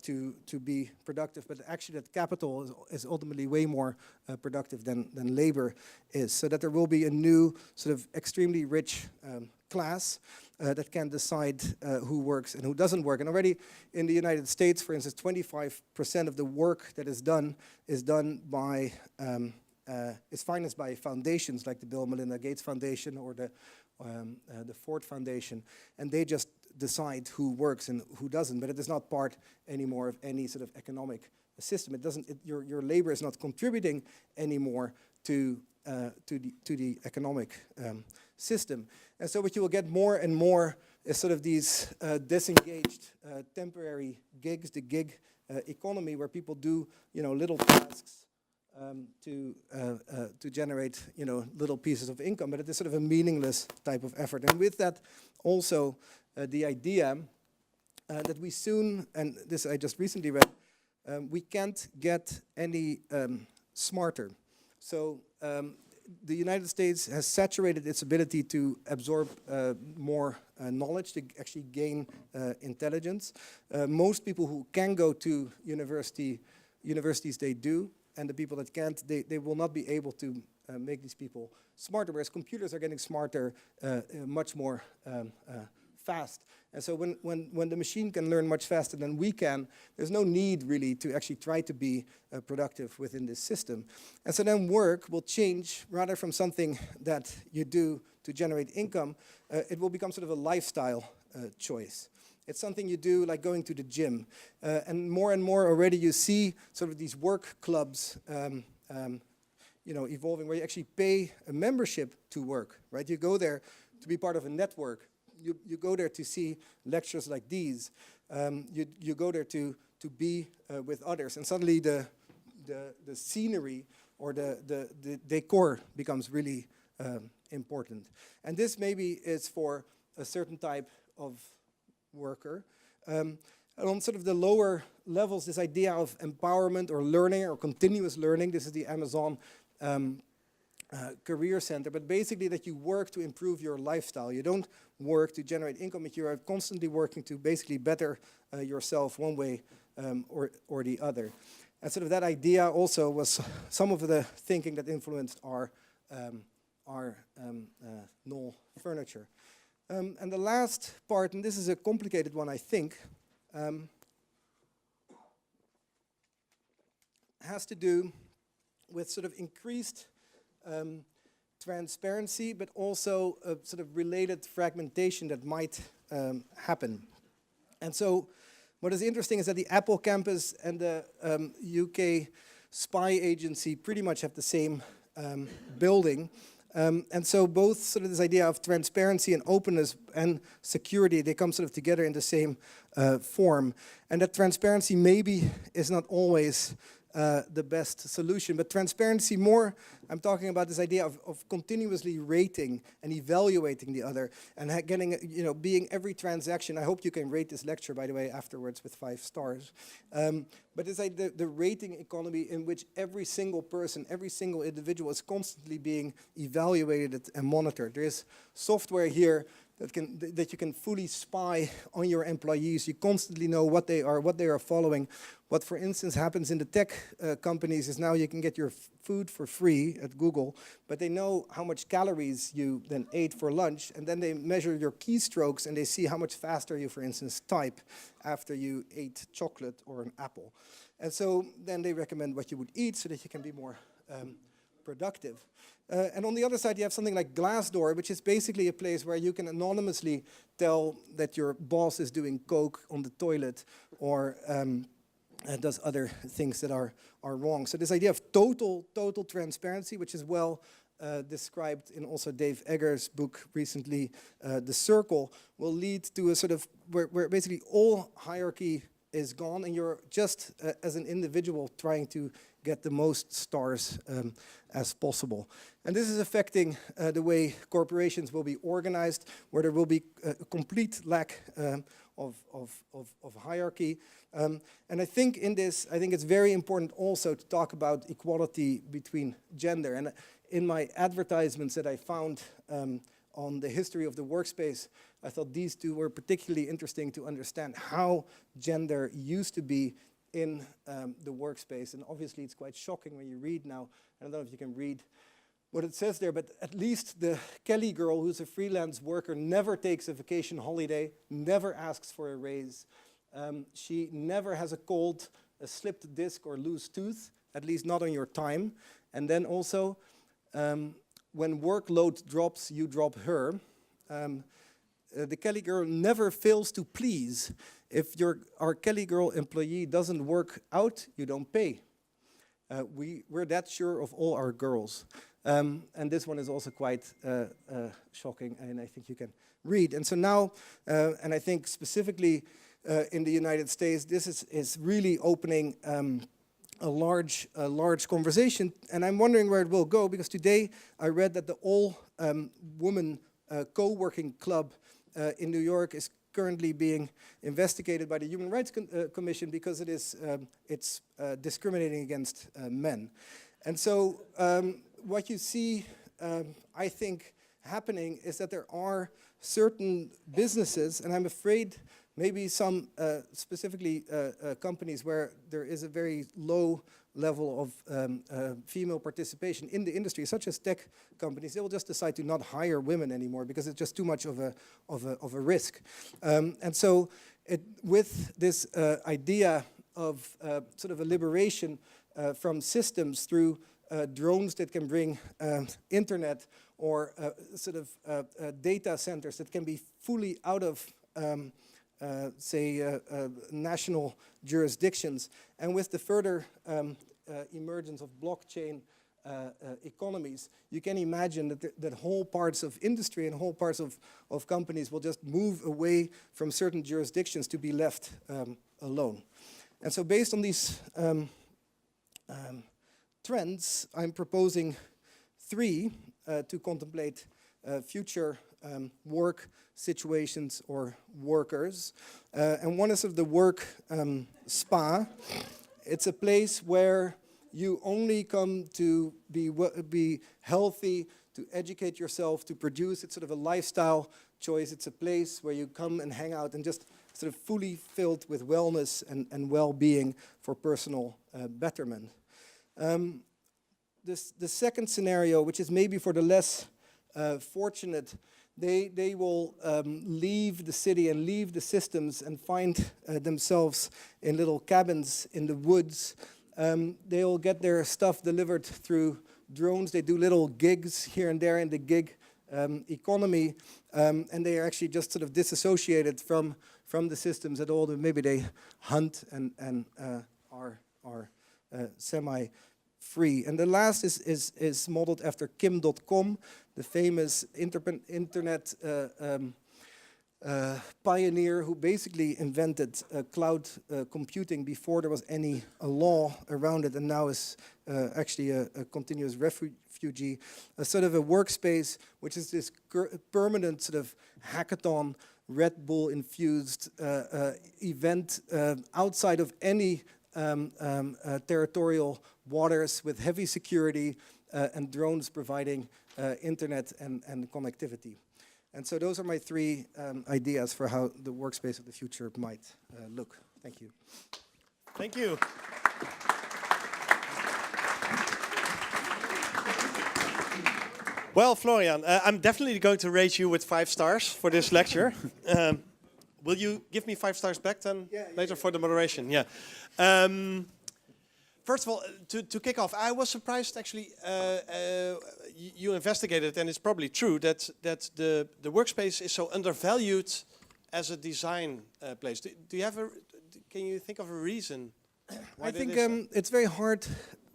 to be productive, but actually that capital is ultimately way more productive than labor is. So that there will be a new sort of extremely rich class that can decide who works and who doesn't work. And already in the United States, for instance, 25% of the work that is done by is financed by foundations like the Bill and Melinda Gates Foundation or the Ford Foundation, and they just decide who works and who doesn't. But it is not part anymore of any sort of economic system. It doesn't. Your labor is not contributing anymore to the economic system. And so what you will get more and more is sort of these disengaged temporary gigs, the gig economy, where people do little tasks to generate little pieces of income, but it is sort of a meaningless type of effort. And with that also the idea that we soon, and this I just recently read, we can't get any smarter. So the United States has saturated its ability to absorb more knowledge, to actually gain intelligence. Most people who can go to universities, they do. And the people that can't, they will not be able to make these people smarter, whereas computers are getting smarter much more fast. And so when the machine can learn much faster than we can, there's no need really to actually try to be productive within this system. And so then work will change rather from something that you do to generate income, it will become sort of a lifestyle choice. It's something you do like going to the gym. And more already you see sort of these work clubs evolving, where you actually pay a membership to work, right? You go there to be part of a network. You go there to see lectures like these. You go there to be with others. And suddenly the scenery or the decor becomes really important. And this maybe is for a certain type of worker. On sort of the lower levels, this idea of empowerment or learning or continuous learning, this is the Amazon Career Center, but basically that you work to improve your lifestyle. You don't work to generate income, but you are constantly working to basically better yourself one way or the other. And sort of that idea also was some of the thinking that influenced our Knoll furniture. And the last part, and this is a complicated one, I think, has to do with sort of increased transparency, but also a sort of related fragmentation that might happen. And so what is interesting is that the Apple campus and the UK spy agency pretty much have the same building. And so both sort of this idea of transparency and openness and security, they come sort of together in the same form. And that transparency maybe is not always the best solution, but transparency more, I'm talking about this idea of continuously rating and evaluating the other and getting, being every transaction. I hope you can rate this lecture, by the way, afterwards with 5 stars. But it's like the rating economy in which every single person, every single individual is constantly being evaluated and monitored. There is software here that you can fully spy on your employees. You constantly know what they are following. What, for instance, happens in the tech companies is now you can get your food for free at Google, but they know how much calories you then ate for lunch, and then they measure your keystrokes and they see how much faster you, for instance, type after you ate chocolate or an apple. And so then they recommend what you would eat so that you can be more productive. And on the other side, you have something like Glassdoor, which is basically a place where you can anonymously tell that your boss is doing coke on the toilet or does other things that are wrong. So this idea of total transparency, which is well described in also Dave Egger's book recently, The Circle, will lead to a sort of where basically all hierarchy is gone and you're just as an individual trying to get the most stars as possible. And this is affecting the way corporations will be organized, where there will be a complete lack of hierarchy. And I think in this, I think it's very important also to talk about equality between gender. And in my advertisements that I found on the history of the workspace, I thought these two were particularly interesting to understand how gender used to be in the workspace. And obviously it's quite shocking when you read now. I don't know if you can read what it says there, but at least the Kelly girl, who's a freelance worker, never takes a vacation holiday, never asks for a raise. She never has a cold, a slipped disc or loose tooth, at least not on your time. And then also, when workload drops, you drop her. The Kelly girl never fails to please. If our Kelly girl employee doesn't work out, you don't pay. We're that sure of all our girls. And this one is also quite shocking, and I think you can read. And so now, and I think specifically in the United States, this is really opening a large conversation, and I'm wondering where it will go, because today I read that the all-woman co-working club in New York is currently being investigated by the Human Rights Commission because it's discriminating against men. And so what you see, I think, happening is that there are certain businesses, and I'm afraid maybe some specifically companies where there is a very low level of female participation in the industry, such as tech companies, they will just decide to not hire women anymore because it's just too much of a risk. And so with this idea of sort of a liberation from systems through drones that can bring internet or sort of data centers that can be fully out of say, national jurisdictions, and with the further emergence of blockchain economies, you can imagine that whole parts of industry and whole parts of companies will just move away from certain jurisdictions to be left alone. And so based on these trends, I'm proposing 3 to contemplate future work situations or workers. And one is of the work spa. It's a place where you only come to be healthy, to educate yourself, to produce. It's sort of a lifestyle choice. It's a place where you come and hang out and just sort of fully filled with wellness and well-being for personal betterment. The second scenario, which is maybe for the less fortunate, they will leave the city and leave the systems and find themselves in little cabins in the woods. They'll get their stuff delivered through drones. They do little gigs here and there in the gig economy, and they are actually just sort of disassociated from the systems at all. Maybe they hunt and are semi-free. And the last is modeled after Kim.com, the famous internet pioneer who basically invented cloud computing before there was any law around it, and now is actually a continuous refugee, a sort of a workspace which is this permanent sort of hackathon, Red Bull infused event outside of any territorial waters, with heavy security and drones providing internet and connectivity. And so those are my 3 ideas for how the workspace of the future might look. Thank you. Thank you. Well, Florian, I'm definitely going to rate you with 5 stars for this lecture. Will you give me 5 stars back then later for the moderation? Yeah. First of all, to kick off, I was surprised actually. You investigated, and it's probably true that the workspace is so undervalued as a design place. Do you have can you think of a reason? I think it's very hard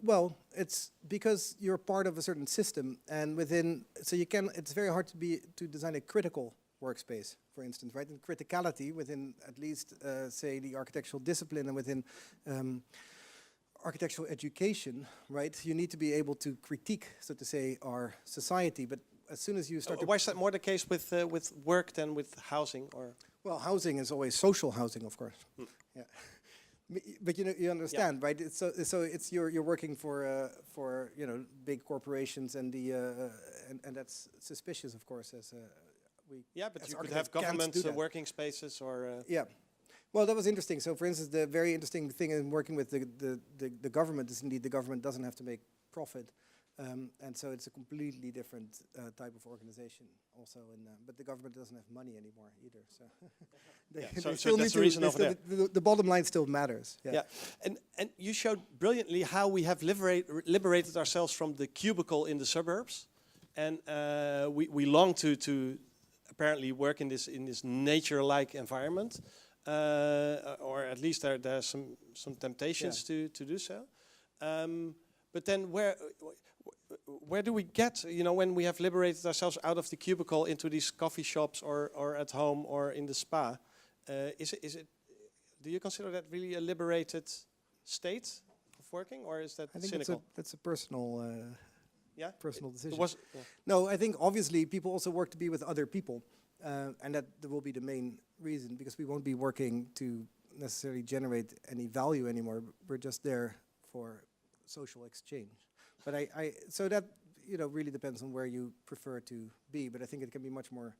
Well, it's because you're part of a certain system, and within, so you can, it's very hard to design a critical workspace, for instance, right? And criticality within at least, say, the architectural discipline and within architectural education, right? You need to be able to critique, so to say, our society. But as soon as you start to... Why is that more the case with work than with housing? Or Well, housing is always social housing, of course. Yeah. But you know, you understand, right? It's so it's you're working for you know, big corporations, and the and that's suspicious, of course, as we. Yeah, but as you could architects have can't government do that. working spaces or. Yeah. Well, that was interesting. So, for instance, the very interesting thing in working with the government is indeed the government doesn't have to make profit, and so it's a completely different type of organization. Also, but the government doesn't have money anymore either. So, So still that's need the reason they over still- the bottom line still matters. Yeah, and you showed brilliantly how we have liberated ourselves from the cubicle in the suburbs, and we long to apparently work in this nature-like environment, or at least there are some temptations to do so. But then where do we get, you know, when we have liberated ourselves out of the cubicle into these coffee shops or at home or in the spa? Is it? Do you consider that really a liberated state of working, or is that I think cynical? that's a personal personal decision. No, I think obviously people also work to be with other people, and that will be the main reason, because we won't be working to necessarily generate any value anymore. We're just there for social exchange. But so that, you know, really depends on where you prefer to be. But I think it can be much more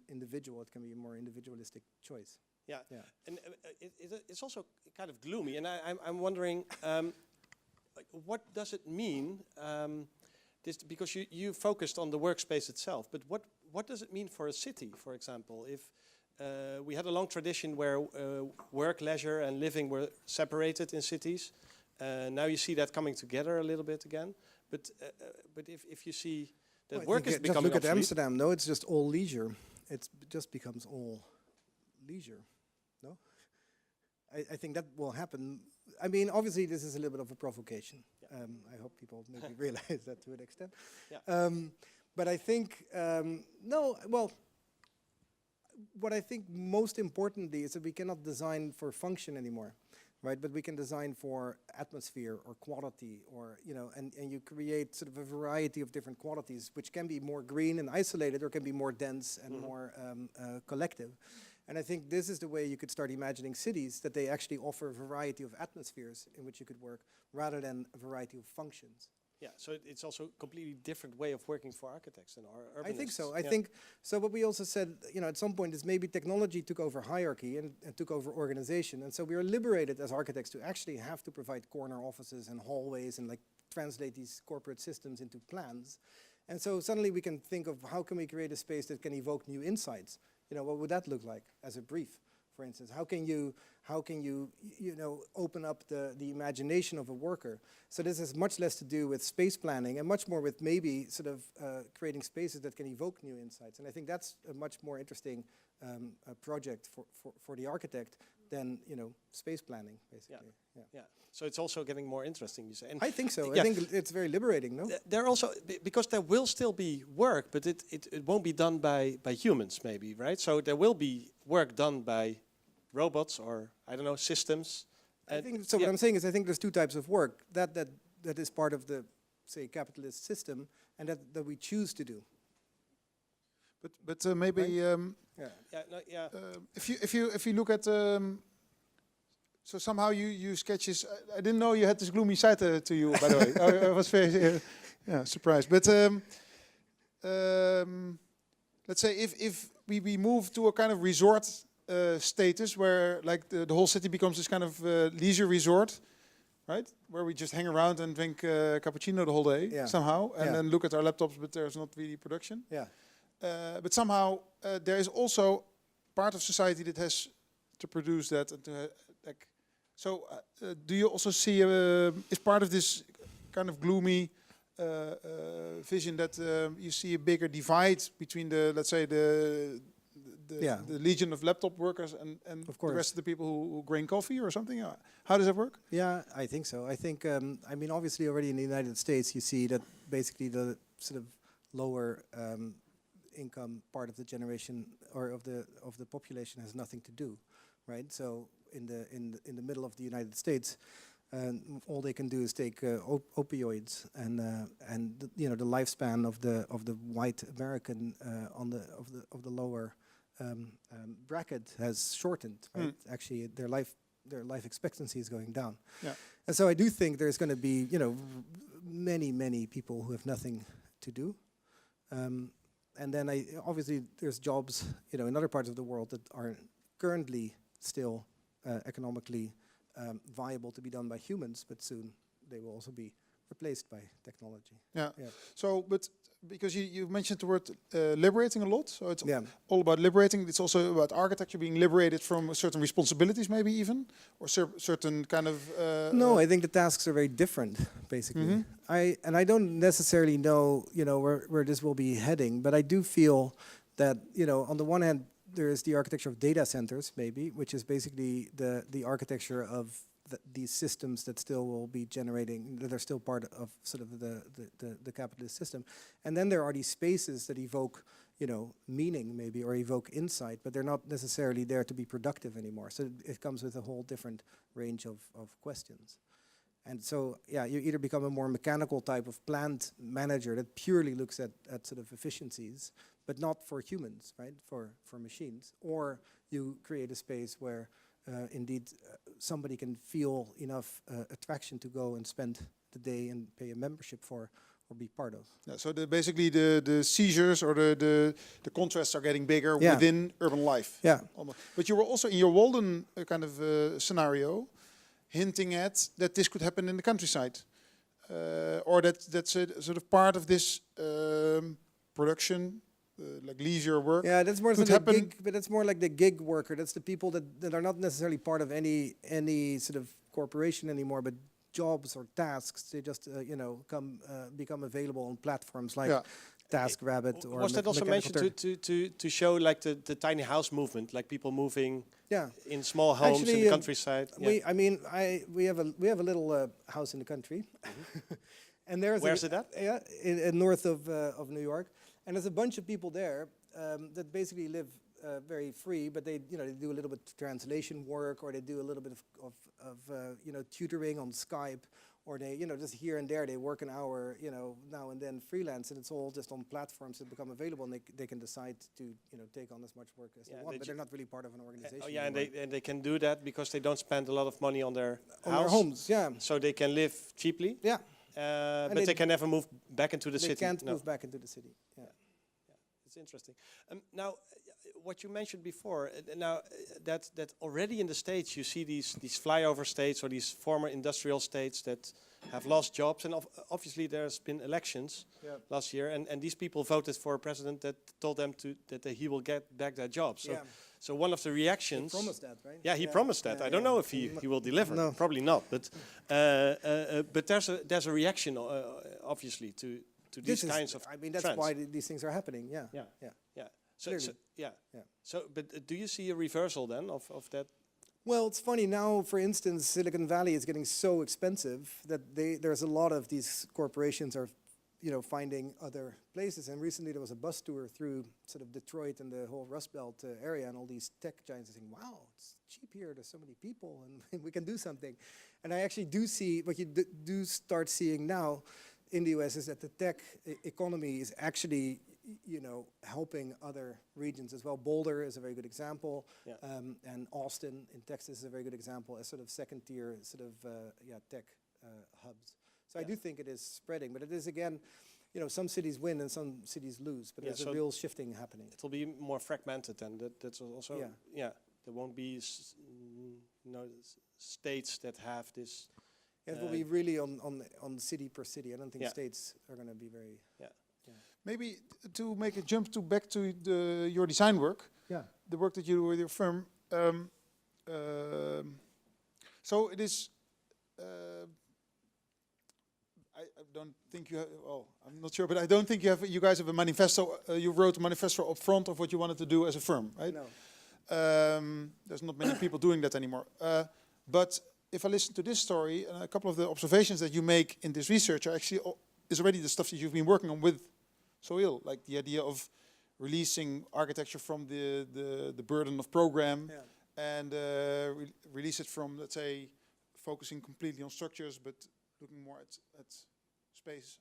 individual. It can be a more individualistic choice. Yeah, Yeah. and it's also kind of gloomy, and I'm wondering, like, what does it mean? Because you focused on the workspace itself, but what does it mean for a city, for example? If we had a long tradition where work, leisure, and living were separated in cities, now you see that coming together a little bit again. But if you see that work is becoming just look at obsolete. Amsterdam. No, it's just all leisure. It just becomes all leisure. No, I think that will happen. I mean, obviously, this is a little bit of a provocation. Yeah. I hope people maybe realize that to an extent. Yeah. But I think no. Well, what I think most importantly is that we cannot design for function anymore, right? But we can design for atmosphere or quality, or, you know, and you create sort of a variety of different qualities, which can be more green and isolated, or can be more dense and more collective. And I think this is the way you could start imagining cities, that they actually offer a variety of atmospheres in which you could work, rather than a variety of functions. Yeah, so it's also a completely different way of working for architects and our urbanists. I think so. I think so. What we also said, you know, at some point is maybe technology took over hierarchy and took over organization, and so we are liberated as architects to actually have to provide corner offices and hallways and like translate these corporate systems into plans. And so suddenly we can think of how can we create a space that can evoke new insights. You know, what would that look like as a brief? For instance, how can you you know, open up the imagination of a worker? So this has much less to do with space planning and much more with maybe sort of creating spaces that can evoke new insights. And I think that's a much more interesting project for the architect than, you know, space planning, basically. Yeah. So it's also getting more interesting, you say. And I think so. yeah. I think it's very liberating, no? There also, because there will still be work, but it won't be done by humans, maybe, right? So there will be work done by robots or, I don't know, systems. I think so. What I'm saying is, I think there's two types of work that is part of the, say, capitalist system, and that we choose to do. But maybe if you look at so somehow you sketches. I didn't know you had this gloomy side to you. By the way, I was very surprised. But let's say if we move to a kind of resort status where like the whole city becomes this kind of leisure resort, right? Where we just hang around and drink cappuccino the whole day somehow, and then look at our laptops, but there's not really production. Yeah. But somehow there is also part of society that has to produce that. And to, like, so do you also see, is part of this kind of gloomy vision that you see a bigger divide between the, let's say, the the legion of laptop workers and Of the rest course. of the people who grain coffee or something? How does that work? Yeah, I think so. I think, I mean, obviously already in the United States, you see that basically the sort of lower income part of the generation or of the population has nothing to do, right? So in the middle of the United States, all they can do is take opioids, and the lifespan of the white American of the lower bracket has shortened. Right? Actually, their life expectancy is going down. Yeah. And so I do think there's going to be many people who have nothing to do. And then obviously there's jobs in other parts of the world that are currently still economically viable to be done by humans, but soon they will also be replaced by technology. Yeah. Yeah. So, but because you mentioned the word liberating a lot, so it's Yeah. all about liberating. It's also about architecture being liberated from certain responsibilities, maybe even, or certain kind of. No, I think the tasks are very different, basically. I don't necessarily know, where this will be heading, but I do feel that, on the one hand, there is the architecture of data centers, maybe, which is basically the architecture of these systems that still will be generating, that are still part of sort of the capitalist system. And then there are these spaces that evoke, meaning maybe, or evoke insight, but they're not necessarily there to be productive anymore. So it comes with a whole different range of questions. And so, yeah, you either become a more mechanical type of plant manager that purely looks at sort of efficiencies, but not for humans, right, for machines, or you create a space where indeed somebody can feel enough attraction to go and spend the day and pay a membership for or be part of. Yeah, so basically the seizures or the contrasts are getting bigger within urban life. Yeah. But you were also in your Walden kind of scenario hinting at that this could happen in the countryside, or that's a sort of part of this production, like leisure work. Yeah, that's more could like the happen. gig, but that's more like the gig worker. That's the people that are not necessarily part of any sort of corporation anymore, but jobs or tasks. They just become available on platforms like TaskRabbit or Was that also mentioned to show like the tiny house movement, like people moving in small homes in the countryside? We have a little house in the country, and Where's it at? Yeah, in north of New York, and there's a bunch of people there that basically live very free, but they do a little bit of translation work, or they do a little bit of tutoring on Skype, or they just here and there they work an hour now and then freelance, and it's all just on platforms that become available, and they can decide to take on as much work as they want, but they're not really part of an organization. And they can do that because they don't spend a lot of money on their their homes. Yeah. So they can live cheaply. Yeah. But they can never move back into the city. They can't move back into the city. Yeah. It's interesting. Now, what you mentioned before, that already in the States you see these flyover states or these former industrial states that have lost jobs, and obviously there's been elections last year, and these people voted for a president that told them that he will get back their jobs. So, so one of the reactions. He promised that, right? Yeah, he promised that. I don't know if he will deliver. No. Probably not. But there's a reaction, obviously, to these kinds of. I mean, that's trends. why these things are happening. Yeah. Yeah. So, but do you see a reversal then of that? Well, it's funny now. For instance, Silicon Valley is getting so expensive that there's a lot of these corporations are, finding other places. And recently there was a bus tour through sort of Detroit and the whole Rust Belt area, and all these tech giants are saying, "Wow, it's cheap here. There's so many people, and we can do something." And I actually do see what you do start seeing now in the US is that the tech economy is actually helping other regions as well. Boulder is a very good example, and Austin in Texas is a very good example as sort of second tier sort of tech hubs. So I do think it is spreading, but it is again, some cities win and some cities lose, but there's a real shifting happening. It'll be more fragmented, and that's also there won't be states that have this. It will be really on city per city. I don't think states are going to be very. Maybe to make a jump back to your design work, the work that you do with your firm. So it is. don't think you have, well, I'm not sure, but I don't think you guys have a manifesto. You wrote a manifesto up front of what you wanted to do as a firm, right? No. There's not many people doing that anymore. But if I listen to this story, a couple of the observations that you make in this research are actually is already the stuff that you've been working on with Soil, like the idea of releasing architecture from the burden of program, and release it from, let's say, focusing completely on structures, but looking more at space,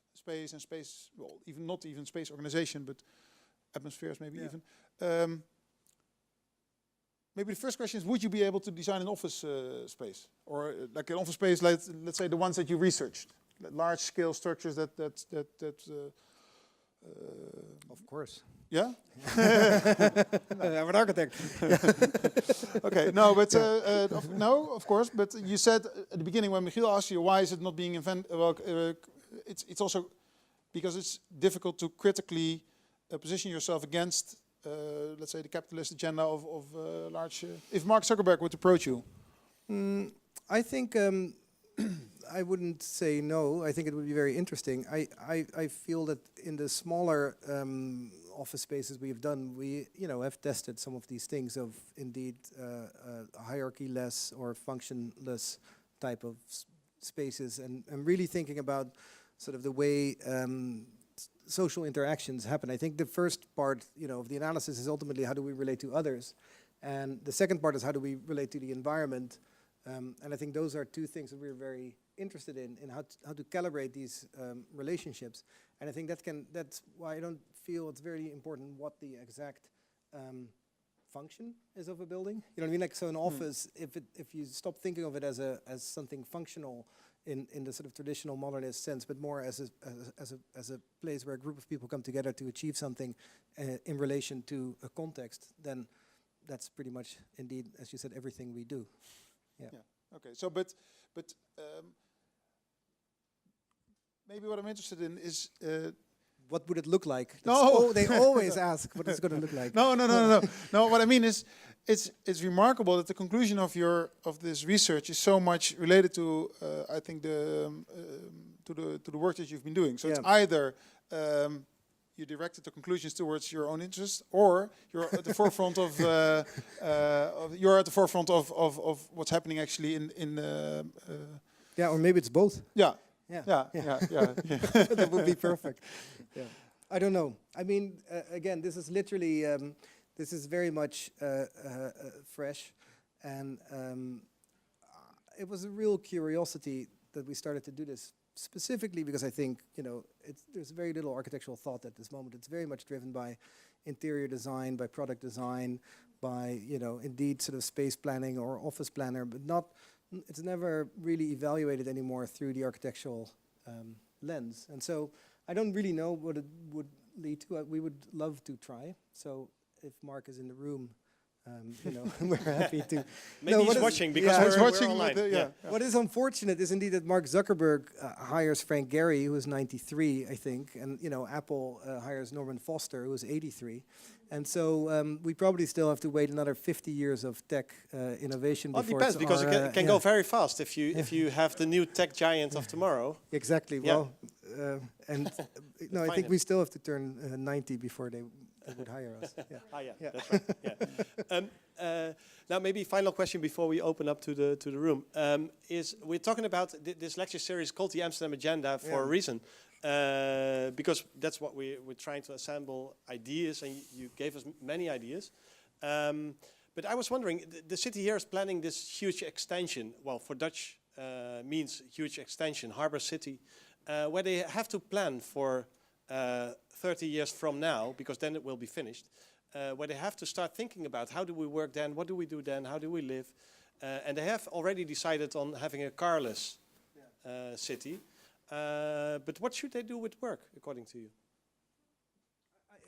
well, even not even space organization, but atmospheres maybe even. Maybe the first question is, would you be able to design an office space? Or like an office space, let's say the ones that you researched, large scale structures Of course. yeah? I'm an architect. Okay, no, but no, of course. But you said at the beginning when Michiel asked you why is it not being invented, well, it's also because it's difficult to critically position yourself against, let's say, the capitalist agenda of large. If Mark Zuckerberg would approach you, I think I wouldn't say no. I think it would be very interesting. I feel that in the smaller office spaces we've done, we have tested some of these things of indeed hierarchy-less or function-less type of spaces, and I'm really thinking about sort of the way social interactions happen. I think the first part, of the analysis is ultimately how do we relate to others, and the second part is how do we relate to the environment. And I think those are two things that we're very interested in how to calibrate these relationships. And I think that's why I don't feel it's very important what the exact function is of a building. You know what I mean? Like, so an office, if you stop thinking of it as something functional in the sort of traditional modernist sense, but more as a place where a group of people come together to achieve something in relation to a context, then that's pretty much indeed, as you said, everything we do. Yeah. Okay. So, but maybe what I'm interested in is what would it look like? No, they always ask what it's going to look like. No. No. What I mean is, it's remarkable that the conclusion of this research is so much related to, I think, to the work that you've been doing. So it's either you directed the conclusions towards your own interests, or you're at the forefront of what's happening actually in yeah, or maybe it's both. Yeah. That would be perfect. Yeah, I don't know. I mean, again, this is literally this is very much fresh, and it was a real curiosity that we started to do this. Specifically because I think, there's very little architectural thought at this moment. It's very much driven by interior design, by product design, by, indeed sort of space planning or office planner, but it's never really evaluated anymore through the architectural lens. And so I don't really know what it would lead to. We would love to try. So if Mark is in the room, we're happy to. Maybe he's watching because we're watching online. What is unfortunate is indeed that Mark Zuckerberg hires Frank Gehry, who is 93, I think, and Apple hires Norman Foster, who is 83, and so we probably still have to wait another 50 years of tech innovation. Well, it depends because it can go very fast if you have the new tech giant of tomorrow. Exactly. Yeah. Well, and no, I think we still have to turn 90 before they would hire us. Yeah. That's right. Yeah. Now, maybe final question before we open up to the room is we're talking about this lecture series called the Amsterdam Agenda for a reason, because that's what we're trying to assemble ideas, and you gave us many ideas. But I was wondering, the city here is planning this huge extension. Well, for Dutch means huge extension, Harbour City, where they have to plan for 30 years from now, because then it will be finished, where they have to start thinking about how do we work then, what do we do then, how do we live, and they have already decided on having a carless city. But what should they do with work, according to you?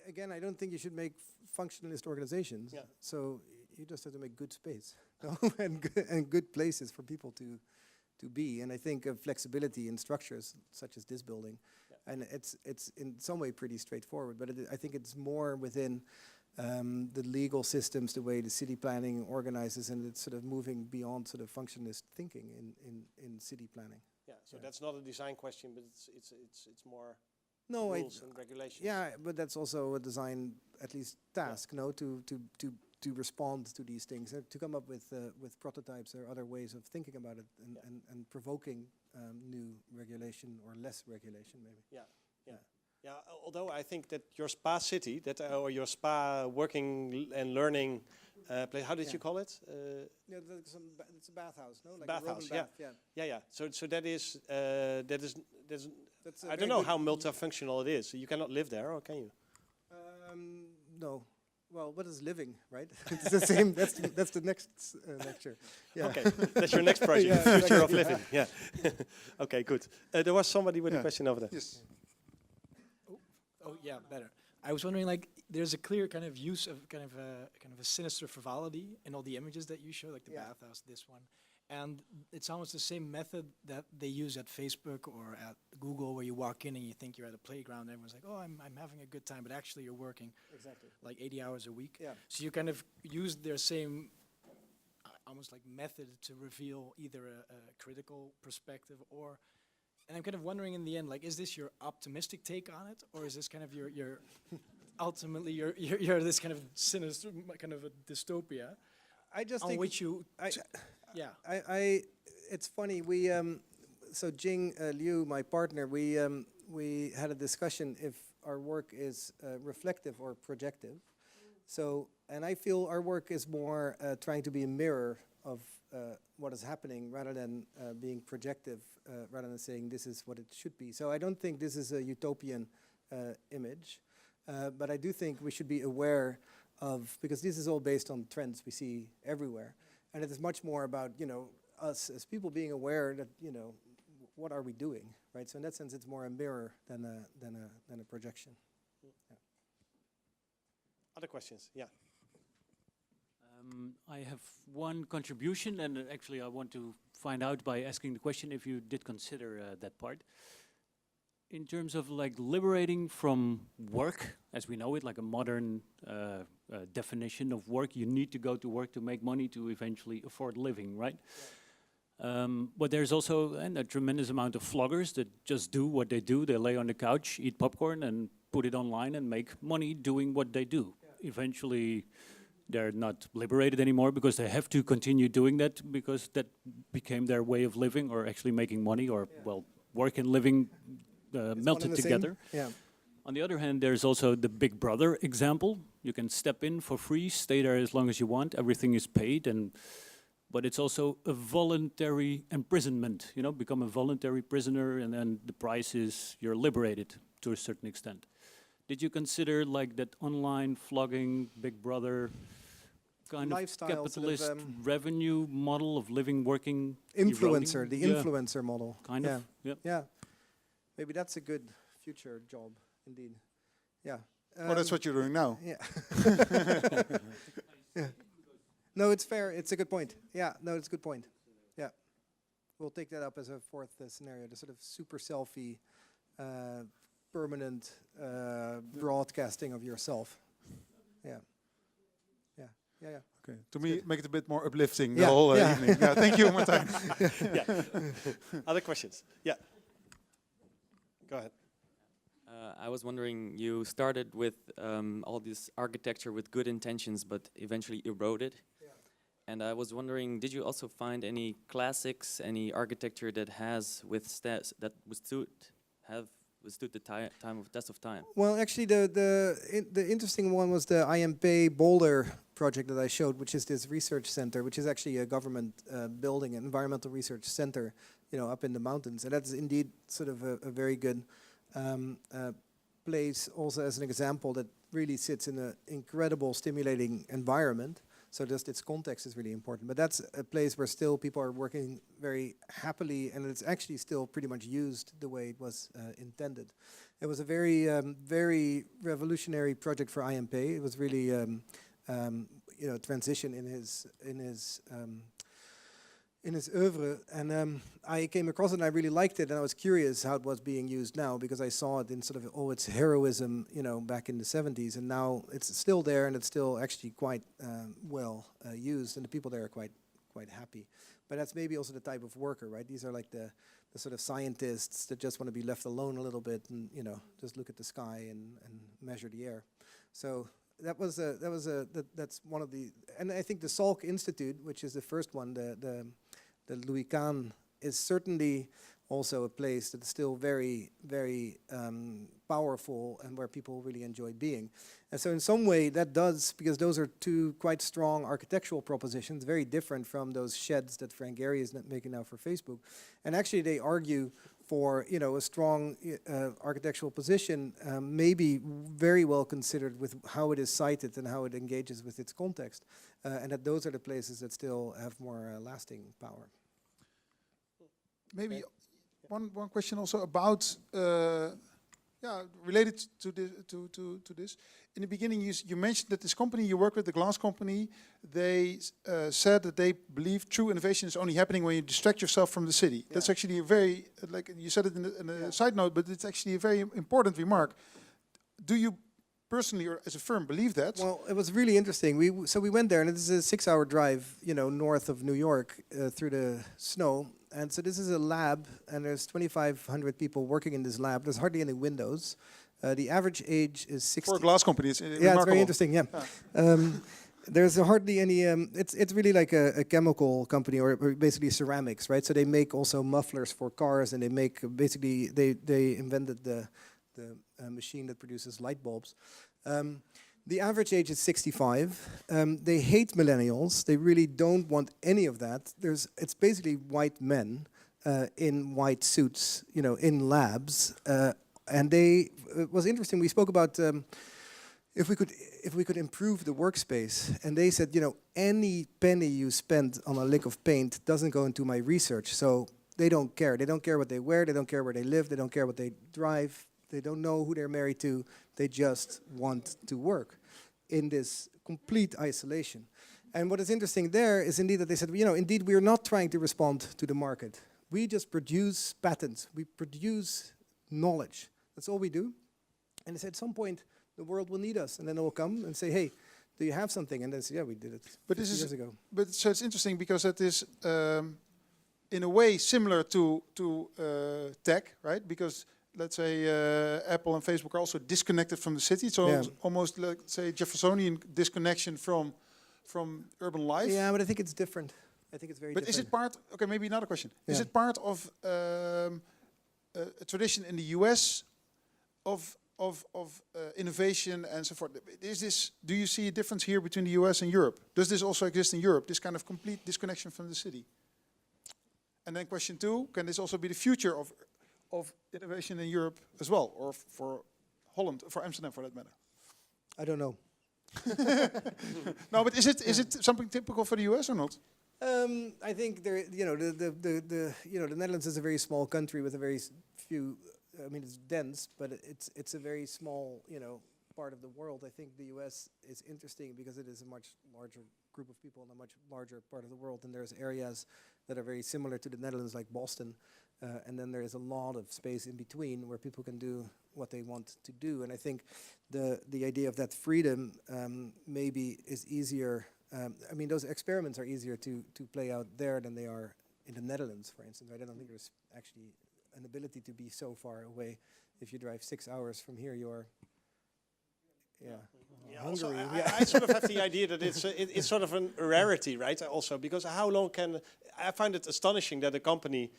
Again, I don't think you should make functionalist organizations. Yeah. So you just have to make good space and good places for people to be. And I think of flexibility in structures such as this building. And it's in some way pretty straightforward, but I think it's more within the legal systems, the way the city planning organizes, and it's sort of moving beyond sort of functionalist thinking in city planning. Yeah, so Yeah. that's not a design question, but it's more No, rules and regulations. yeah, but that's also a design, at least task, no, to respond to these things, to come up with prototypes or other ways of thinking about it, and provoking new regulation or less regulation, maybe. Yeah, yeah. Yeah. Yeah, although I think that your spa city, or your spa working and learning place, how did Yeah. you call it? Yeah, it's a bathhouse, no? Like Bathhouse, a Roman bath, yeah. Yeah. So that is that's That's a I very don't know good- how multifunctional it is. You cannot live there, or can you? No. Well, what is living, right? It's the same. That's the next lecture. Yeah. Okay, that's your next project, Yeah, the future of exactly. living. Yeah. Okay, good. There was somebody with a Yeah. question over there. Yes. Oh, yeah, better. I was wondering, like, there's a clear kind of use of kind of a sinister frivolity in all the images that you show, like the Yeah. bathhouse, this one, and it's almost the same method that they use at Facebook or at Google, where you walk in and you think you're at a playground, and everyone's like, "Oh, I'm having a good time," but actually you're working Exactly. like 80 hours a week. Yeah. So you kind of use their same, almost like method to reveal either a critical perspective or. And I'm kind of wondering in the end, like, is this your optimistic take on it, or is this kind of your ultimately you're this kind of sinister, kind of a dystopia I just on think which you, I, yeah, it's funny. We so Jing Liu, my partner, we had a discussion if our work is reflective or projective. So, and I feel our work is more trying to be a mirror of what is happening rather than being projective, rather than saying this is what it should be. So I don't think this is a utopian image, but I do think we should be aware of, because this is all based on trends we see everywhere, and it is much more about, you know, us as people being aware that, you know, what are we doing, right? So in that sense, it's more a mirror than a projection. Other questions? Yeah. I have one contribution, and actually I want to find out by asking the question if you did consider that part. In terms of like liberating from work, as we know it, like a modern definition of work, you need to go to work to make money to eventually afford living, right? But there's also a tremendous amount of vloggers that just do what they do. They lay on the couch, eat popcorn, and put it online and make money doing what they do. Eventually, they're not liberated anymore because they have to continue doing that because that became their way of living, or actually making money, or well, work and living It's melted one and the together. same? Yeah. On the other hand, there's also the Big Brother example. You can step in for free, stay there as long as you want. Everything is paid, but it's also a voluntary imprisonment. You know, become a voluntary prisoner, and then the price is you're liberated to a certain extent. Did you consider like that online vlogging, Big Brother kind Lifestyle of sort of, capitalist revenue model of living, working, Influencer, eroding? the Yeah, influencer model. kind yeah. of. Yeah. Yeah. Maybe that's a good future job, indeed. Yeah. Well, that's what you're doing now. Yeah. Yeah. No, it's fair. It's a good point. Yeah. No, it's a good point. Yeah. We'll take that up as a fourth scenario, the sort of super selfie, permanent broadcasting of yourself. Yeah. Yeah. Yeah. Yeah. Okay. To me, make it a bit more uplifting the Yeah, whole yeah. evening. Yeah. Thank you, Martijn. Yeah. Other questions? Yeah. Go ahead. I was wondering, you started with all this architecture with good intentions, but eventually eroded. And I was wondering, did you also find any classics, any architecture that has withstood the test of time? Well, actually, the interesting one was the IMP Boulder project that I showed, which is this research center, which is actually a government building, an environmental research center, you know, up in the mountains, and that's indeed sort of a very good place, also as an example that really sits in an incredible, stimulating environment. So just its context is really important. But that's a place where still people are working very happily, and it's actually still pretty much used the way it was intended. It was a very, very revolutionary project for IMP. It was really, you know, transition in his oeuvre, and I came across it and I really liked it, and I was curious how it was being used now, because I saw it in sort of all its heroism, you know, back in the 70s, and now it's still there, and it's still actually quite well used, and the people there are quite happy. But that's maybe also the type of worker, right? These are like the the sort of scientists that just want to be left alone a little bit and, you know, just look at the sky and measure the air. So that's one of the, and I think the Salk Institute, which is the first one, the Louis Kahn, is certainly also a place that's still very, very powerful and where people really enjoy being. And so in some way that does, because those are two quite strong architectural propositions, very different from those sheds that Frank Gehry is making now for Facebook. And actually they argue for, you know, a strong architectural position, maybe very well considered with how it is cited and how it engages with its context. And that those are the places that still have more lasting power. Maybe one question also about related to this. In the beginning, you mentioned that this company you work with, the glass company, they said that they believe true innovation is only happening when you distract yourself from the city. Yeah. That's actually a very, like you said it in a side note, but it's actually a very important remark. Do you personally, or as a firm, believe that? Well, it was really interesting. So we went there, and it is a 6-hour drive, you know, north of New York through the snow. And so this is a lab, and there's 2,500 people working in this lab. There's hardly any windows. The average age is 60. For a glass company, it's yeah, remarkable. It's very interesting. Yeah, there's hardly any. It's really like a chemical company, or basically ceramics, right? So they make also mufflers for cars, and they make basically they invented the machine that produces light bulbs. The average age is 65. They hate millennials. They really don't want any of that. It's basically white men in white suits, you know, in labs. And it was interesting. We spoke about if we could improve the workspace. And they said, you know, any penny you spend on a lick of paint doesn't go into my research. So they don't care. They don't care what they wear. They don't care where they live. They don't care what they drive. They don't know who they're married to. They just want to work in this complete isolation. And what is interesting there is indeed that they said, you know, indeed we are not trying to respond to the market. We just produce patents. We produce knowledge. That's all we do. And they said at some point the world will need us, and then they will come and say, hey, do you have something? And they say, yeah, we did it. But this is years ago. But so it's interesting because it is in a way similar to tech, right? Because let's say Apple and Facebook are also disconnected from the city. So it's almost like, say, Jeffersonian disconnection from urban life. Yeah, but I think it's different. I think it's very different. But is it part, okay, maybe another question. Yeah. Is it part of a tradition in the US of innovation and so forth? Do you see a difference here between the US and Europe? Does this also exist in Europe, this kind of complete disconnection from the city? And then question 2, can this also be the future of innovation in Europe as well, or for Holland, for Amsterdam for that matter? I don't know. No, but is it something typical for the US or not? I think there, you know, the Netherlands is a very small country with a very few. I mean, it's dense, but it's a very small, you know, part of the world. I think the US is interesting because it is a much larger group of people in a much larger part of the world, and there's areas that are very similar to the Netherlands, like Boston. And then there is a lot of space in between where people can do what they want to do. And I think the idea of that freedom maybe is easier. I mean, those experiments are easier to play out there than they are in the Netherlands, for instance. Right? I don't think there's actually an ability to be so far away. If you drive 6 hours from here, you're Also, Hungary. I sort of have the idea that it's sort of a rarity, right? Also, because how long can I find it astonishing that a company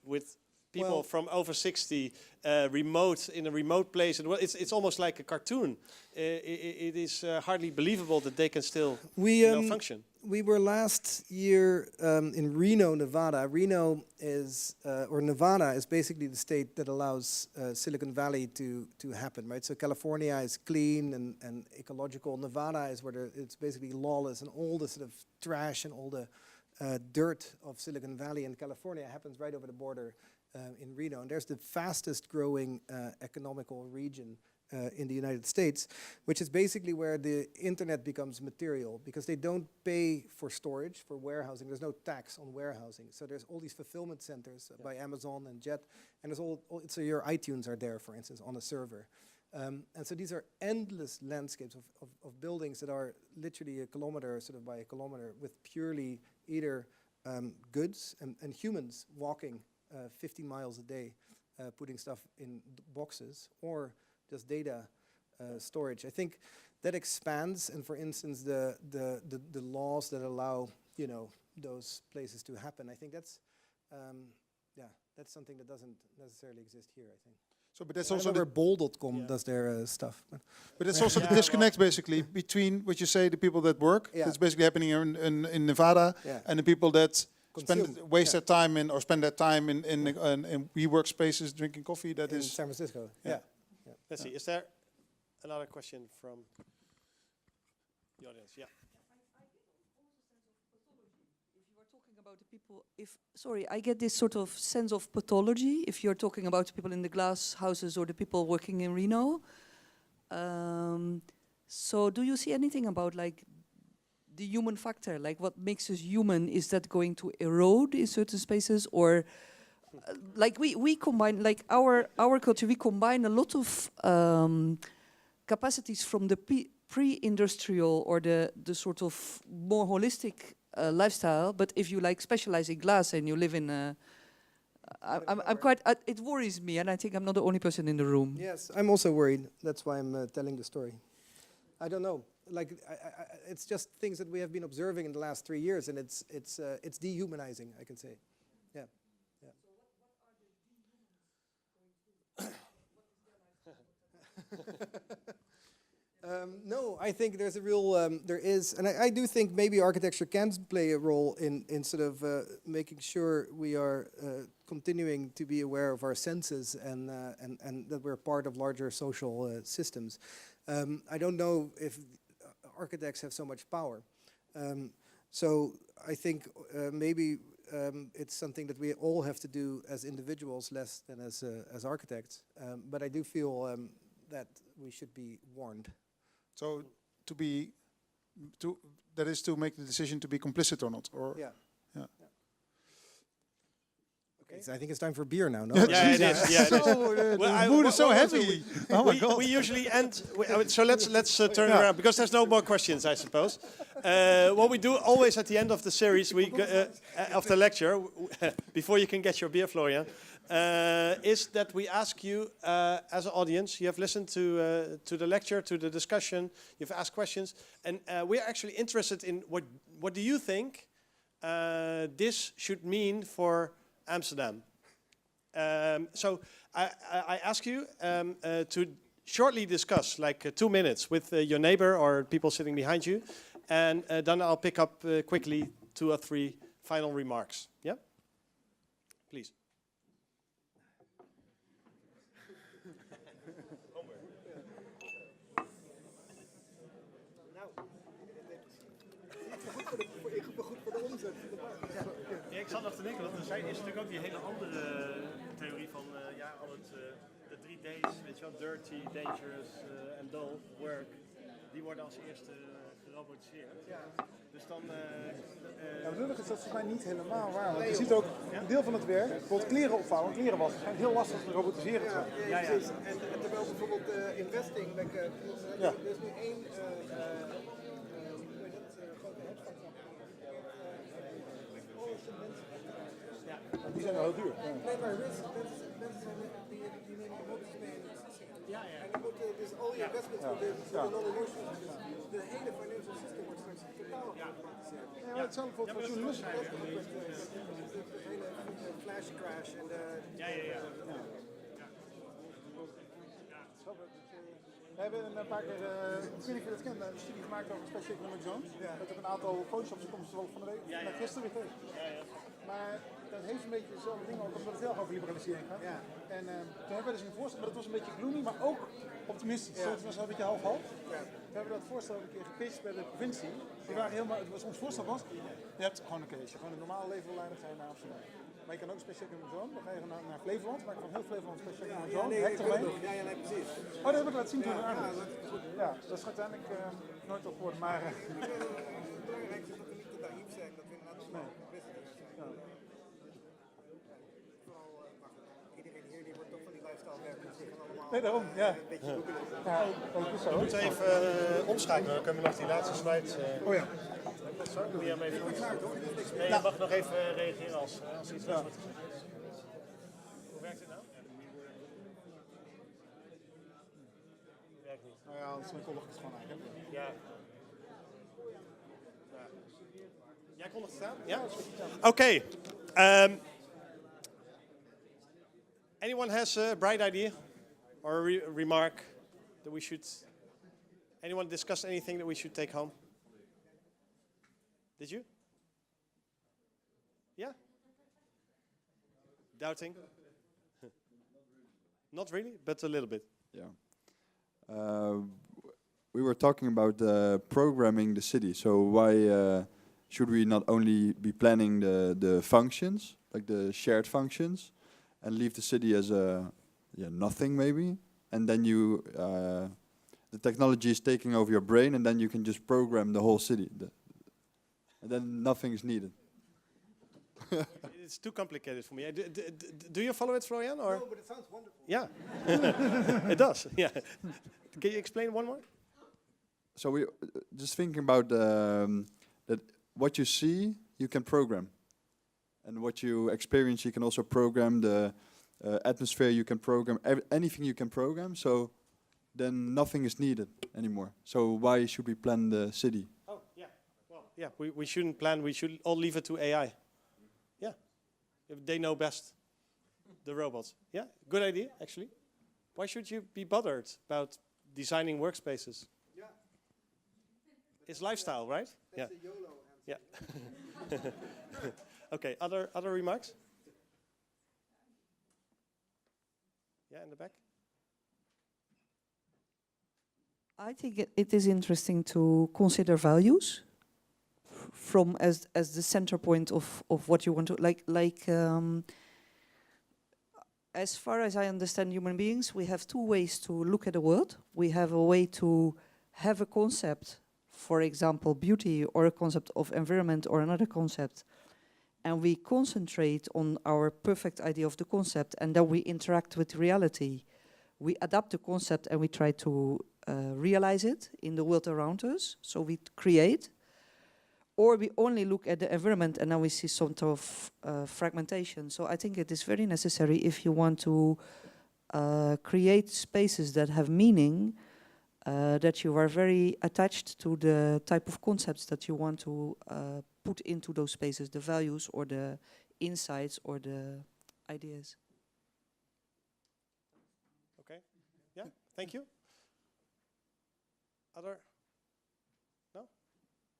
with people from over 60 in a remote place, and it's almost like a cartoon. It is hardly believable that they can still function. We were last year in Reno, Nevada. Reno is, or Nevada is basically the state that allows Silicon Valley to happen, right? So California is clean and ecological. Nevada is where it's basically lawless, and all the sort of trash and all the dirt of Silicon Valley in California happens right over the border in Reno. And there's the fastest growing economical region in the United States, which is basically where the internet becomes material, because they don't pay for storage, for warehousing. There's no tax on warehousing. So there's all these fulfillment centers by Amazon and Jet, and there's so your iTunes are there, for instance, on a server. And so these are endless landscapes of buildings that are literally a kilometer, sort of by a kilometer, with purely either goods and humans walking 50 miles a day putting stuff in boxes, or just data storage. I think that expands, and for instance, the laws that allow, you know, those places to happen. I think that's that's something that doesn't necessarily exist here, I think. So, but that's I also know where bol.com does their stuff. but it's also the disconnect basically between what you say, the people that work, that's basically happening here in Nevada, and the people that waste their time or spend their time in WeWork spaces drinking coffee. That in is San Francisco. Let's see. Is there another question from the audience? Yeah. About the people, I get this sort of sense of pathology if you're talking about the people in the glass houses or the people working in Reno. So do you see anything about like the human factor, like what makes us human? Is that going to erode in certain spaces, or like we combine, like our culture, we combine a lot of capacities from the pre-industrial or the sort of more holistic lifestyle, but if you like specialize in glass and you live in I'm quite, it worries me, and I think I'm not the only person in the room. Yes, I'm also worried. That's why I'm telling the story. I don't know. Like, it's just things that we have been observing in the last 3 years, and it's dehumanizing, I can say. Yeah. Yeah. No, I think there's a real, there is, and I do think maybe architecture can play a role in sort of making sure we are continuing to be aware of our senses and that we're part of larger social systems. I don't know if architects have so much power. So I think maybe it's something that we all have to do as individuals, less than as architects. But I do feel that we should be warned. So that is to make the decision to be complicit or not, or Yeah. Yeah. Okay, so I think it's time for beer now. No? Yeah, it is. Yeah, it is. The mood is so heavy. Oh my God. We usually end. So let's turn around because there's no more questions, I suppose. What we do always at the end of the series, of the lecture, before you can get your beer, Florian, is that we ask you as an audience. You have listened to the lecture, to the discussion. You've asked questions, and we're actually interested in what do you think this should mean for Amsterdam. So I ask you to shortly discuss, like 2 minutes, with your neighbor or people sitting behind you, and then I'll pick up quickly 2 or 3 final remarks. Yeah, please. Ja, ik zat nog te denken, want er is natuurlijk ook die hele andere theorie van al het de 3D's, weet je wel, dirty, dangerous en dull work, die worden als eerste gerobotiseerd. Ja. Dus dan... Ja, bedoelig is dat volgens mij niet helemaal waar. Want je ziet ook een deel van het werk, bijvoorbeeld kleren opvouwen, kleren wassen, schijnt heel lastig te robotiseren. Ja, precies. En terwijl bijvoorbeeld investing, er is nu één grote hedgefund. Die zijn wel heel duur. Nee, maar mensen die nemen de moties mee in de beslissing. Ja, ja. En dan moeten dus al je investments worden alle los. De hele financial system wordt straks totaal geautomatiseerd. Ja, maar hetzelfde voor journalisten. De hele flash crash en de... Ja. We hebben een paar keer, ik weet niet of je dat kent, een studie gemaakt over Special Economic Zones. Ja. Met ook een aantal Photoshop komsten van de week, gisteren weer tegen. Maar dat heeft een beetje dezelfde dingen, ook omdat het heel over liberalisering gaat. Ja. En toen hebben we dus een voorstel, maar dat was een beetje gloomy, maar ook optimistisch. Ja. Het was een beetje half-half. Ja. We hebben dat voorstel een keer gepitcht bij de provincie. Die waren helemaal, ons voorstel was, je hebt gewoon een case, gewoon een normale leefbaarlijn, dan ga je naar Amsterdam. Maar je kan ook een Special Economic Zone, dan ga je naar Flevoland, maak van heel Flevoland een Special Economic Zone. Ja, nee, precies. Oh, dat heb ik laten zien toen. Ja, dat is uiteindelijk nooit op gehoord, maar... Het belangrijkste is dat we niet te naïef zijn, dat we inderdaad allemaal business zijn. Iedereen hier die wordt toch van die lifestyle werken, dus die gaan allemaal nee, daarom, ja. een beetje googelen. Ja, dat is zo. We moeten even omschakelen, dan kunnen we nog die laatste slide... Oh ja. Sorry, doe je hem even goed? Nee, je mag nog even reageren als iets wordt gezegd. Werkt het nou? Werkt niet. Nou ja, dat kondig het gewoon eigenlijk. Ja. Jij kondigt het aan? Ja? Oké. Anyone has a bright idea or a remark that we should... Anyone discuss anything that we should take home? Did you? Yeah? Doubting? Not really, but a little bit. Yeah. We were talking about programming the city. So why should we not only be planning the functions, like the shared functions, and leave the city as a nothing maybe, and then you the technology is taking over your brain, and then you can just program the whole city, and then nothing is needed. It's too complicated for me. Do you follow it, Florian? Or? No, but it sounds wonderful. Yeah, it does. Yeah. Can you explain one more? So we just thinking about that what you see you can program, and what you experience you can also program. The atmosphere you can program. Anything you can program. So then nothing is needed anymore. So why should we plan the city? Oh, yeah. Well, yeah, we shouldn't plan. We should all leave it to AI. Yeah, if they know best, the robots. Yeah, good idea, actually. Why should you be bothered about designing workspaces? Yeah. It's lifestyle, right? That's the YOLO answer. Yeah. Okay, other remarks? Yeah, in the back. I think it is interesting to consider values from as the center point of what you want to as far as I understand human beings, we have two ways to look at the world. We have a way to have a concept, for example, beauty, or a concept of environment, or another concept, and we concentrate on our perfect idea of the concept, and then we interact with reality. We adapt the concept and we try to realize it in the world around us, so we create. Or we only look at the environment and now we see sort of fragmentation. So I think it is very necessary, if you want to create spaces that have meaning, that you are very attached to the type of concepts that you want to put into those spaces, the values or the insights or the ideas. Okay. Yeah. Thank you. Other? No?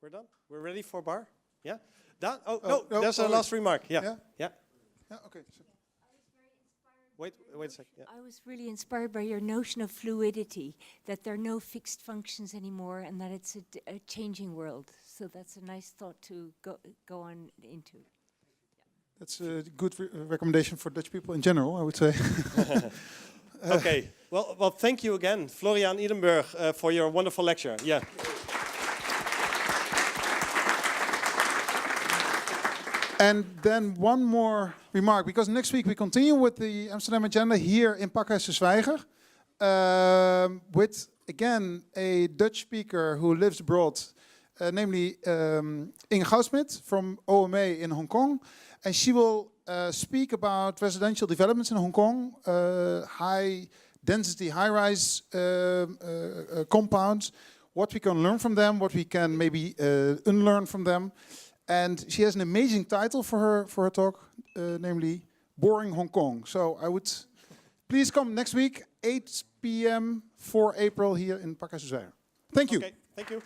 We're done? We're ready for bar? Yeah? Done? Oh, no, there's a last remark. Yeah. Yeah? Yeah. Yeah, okay. So Wait a second. Yeah. I was really inspired by your notion of fluidity, that there are no fixed functions anymore and that it's a changing world. So that's a nice thought to go on into. that's a good recommendation for Dutch people in general, I would say. Okay. Well, thank you again, Florian Idenburg, for your wonderful lecture. Yeah. And then one more remark, because next week we continue with the Amsterdam Agenda here in Pakhuis Zwijger, with, again, a Dutch speaker who lives abroad, namely Inge Goudsmit from OMA in Hong Kong. And she will speak about residential developments in Hong Kong, high-density, high-rise compounds, what we can learn from them, what we can maybe unlearn from them. And she has an amazing title for her talk, namely Boring Hong Kong. So I would please come next week, 8 p.m. 4 April here in Pakhuis Zwijger. Thank you. Okay. Thank you.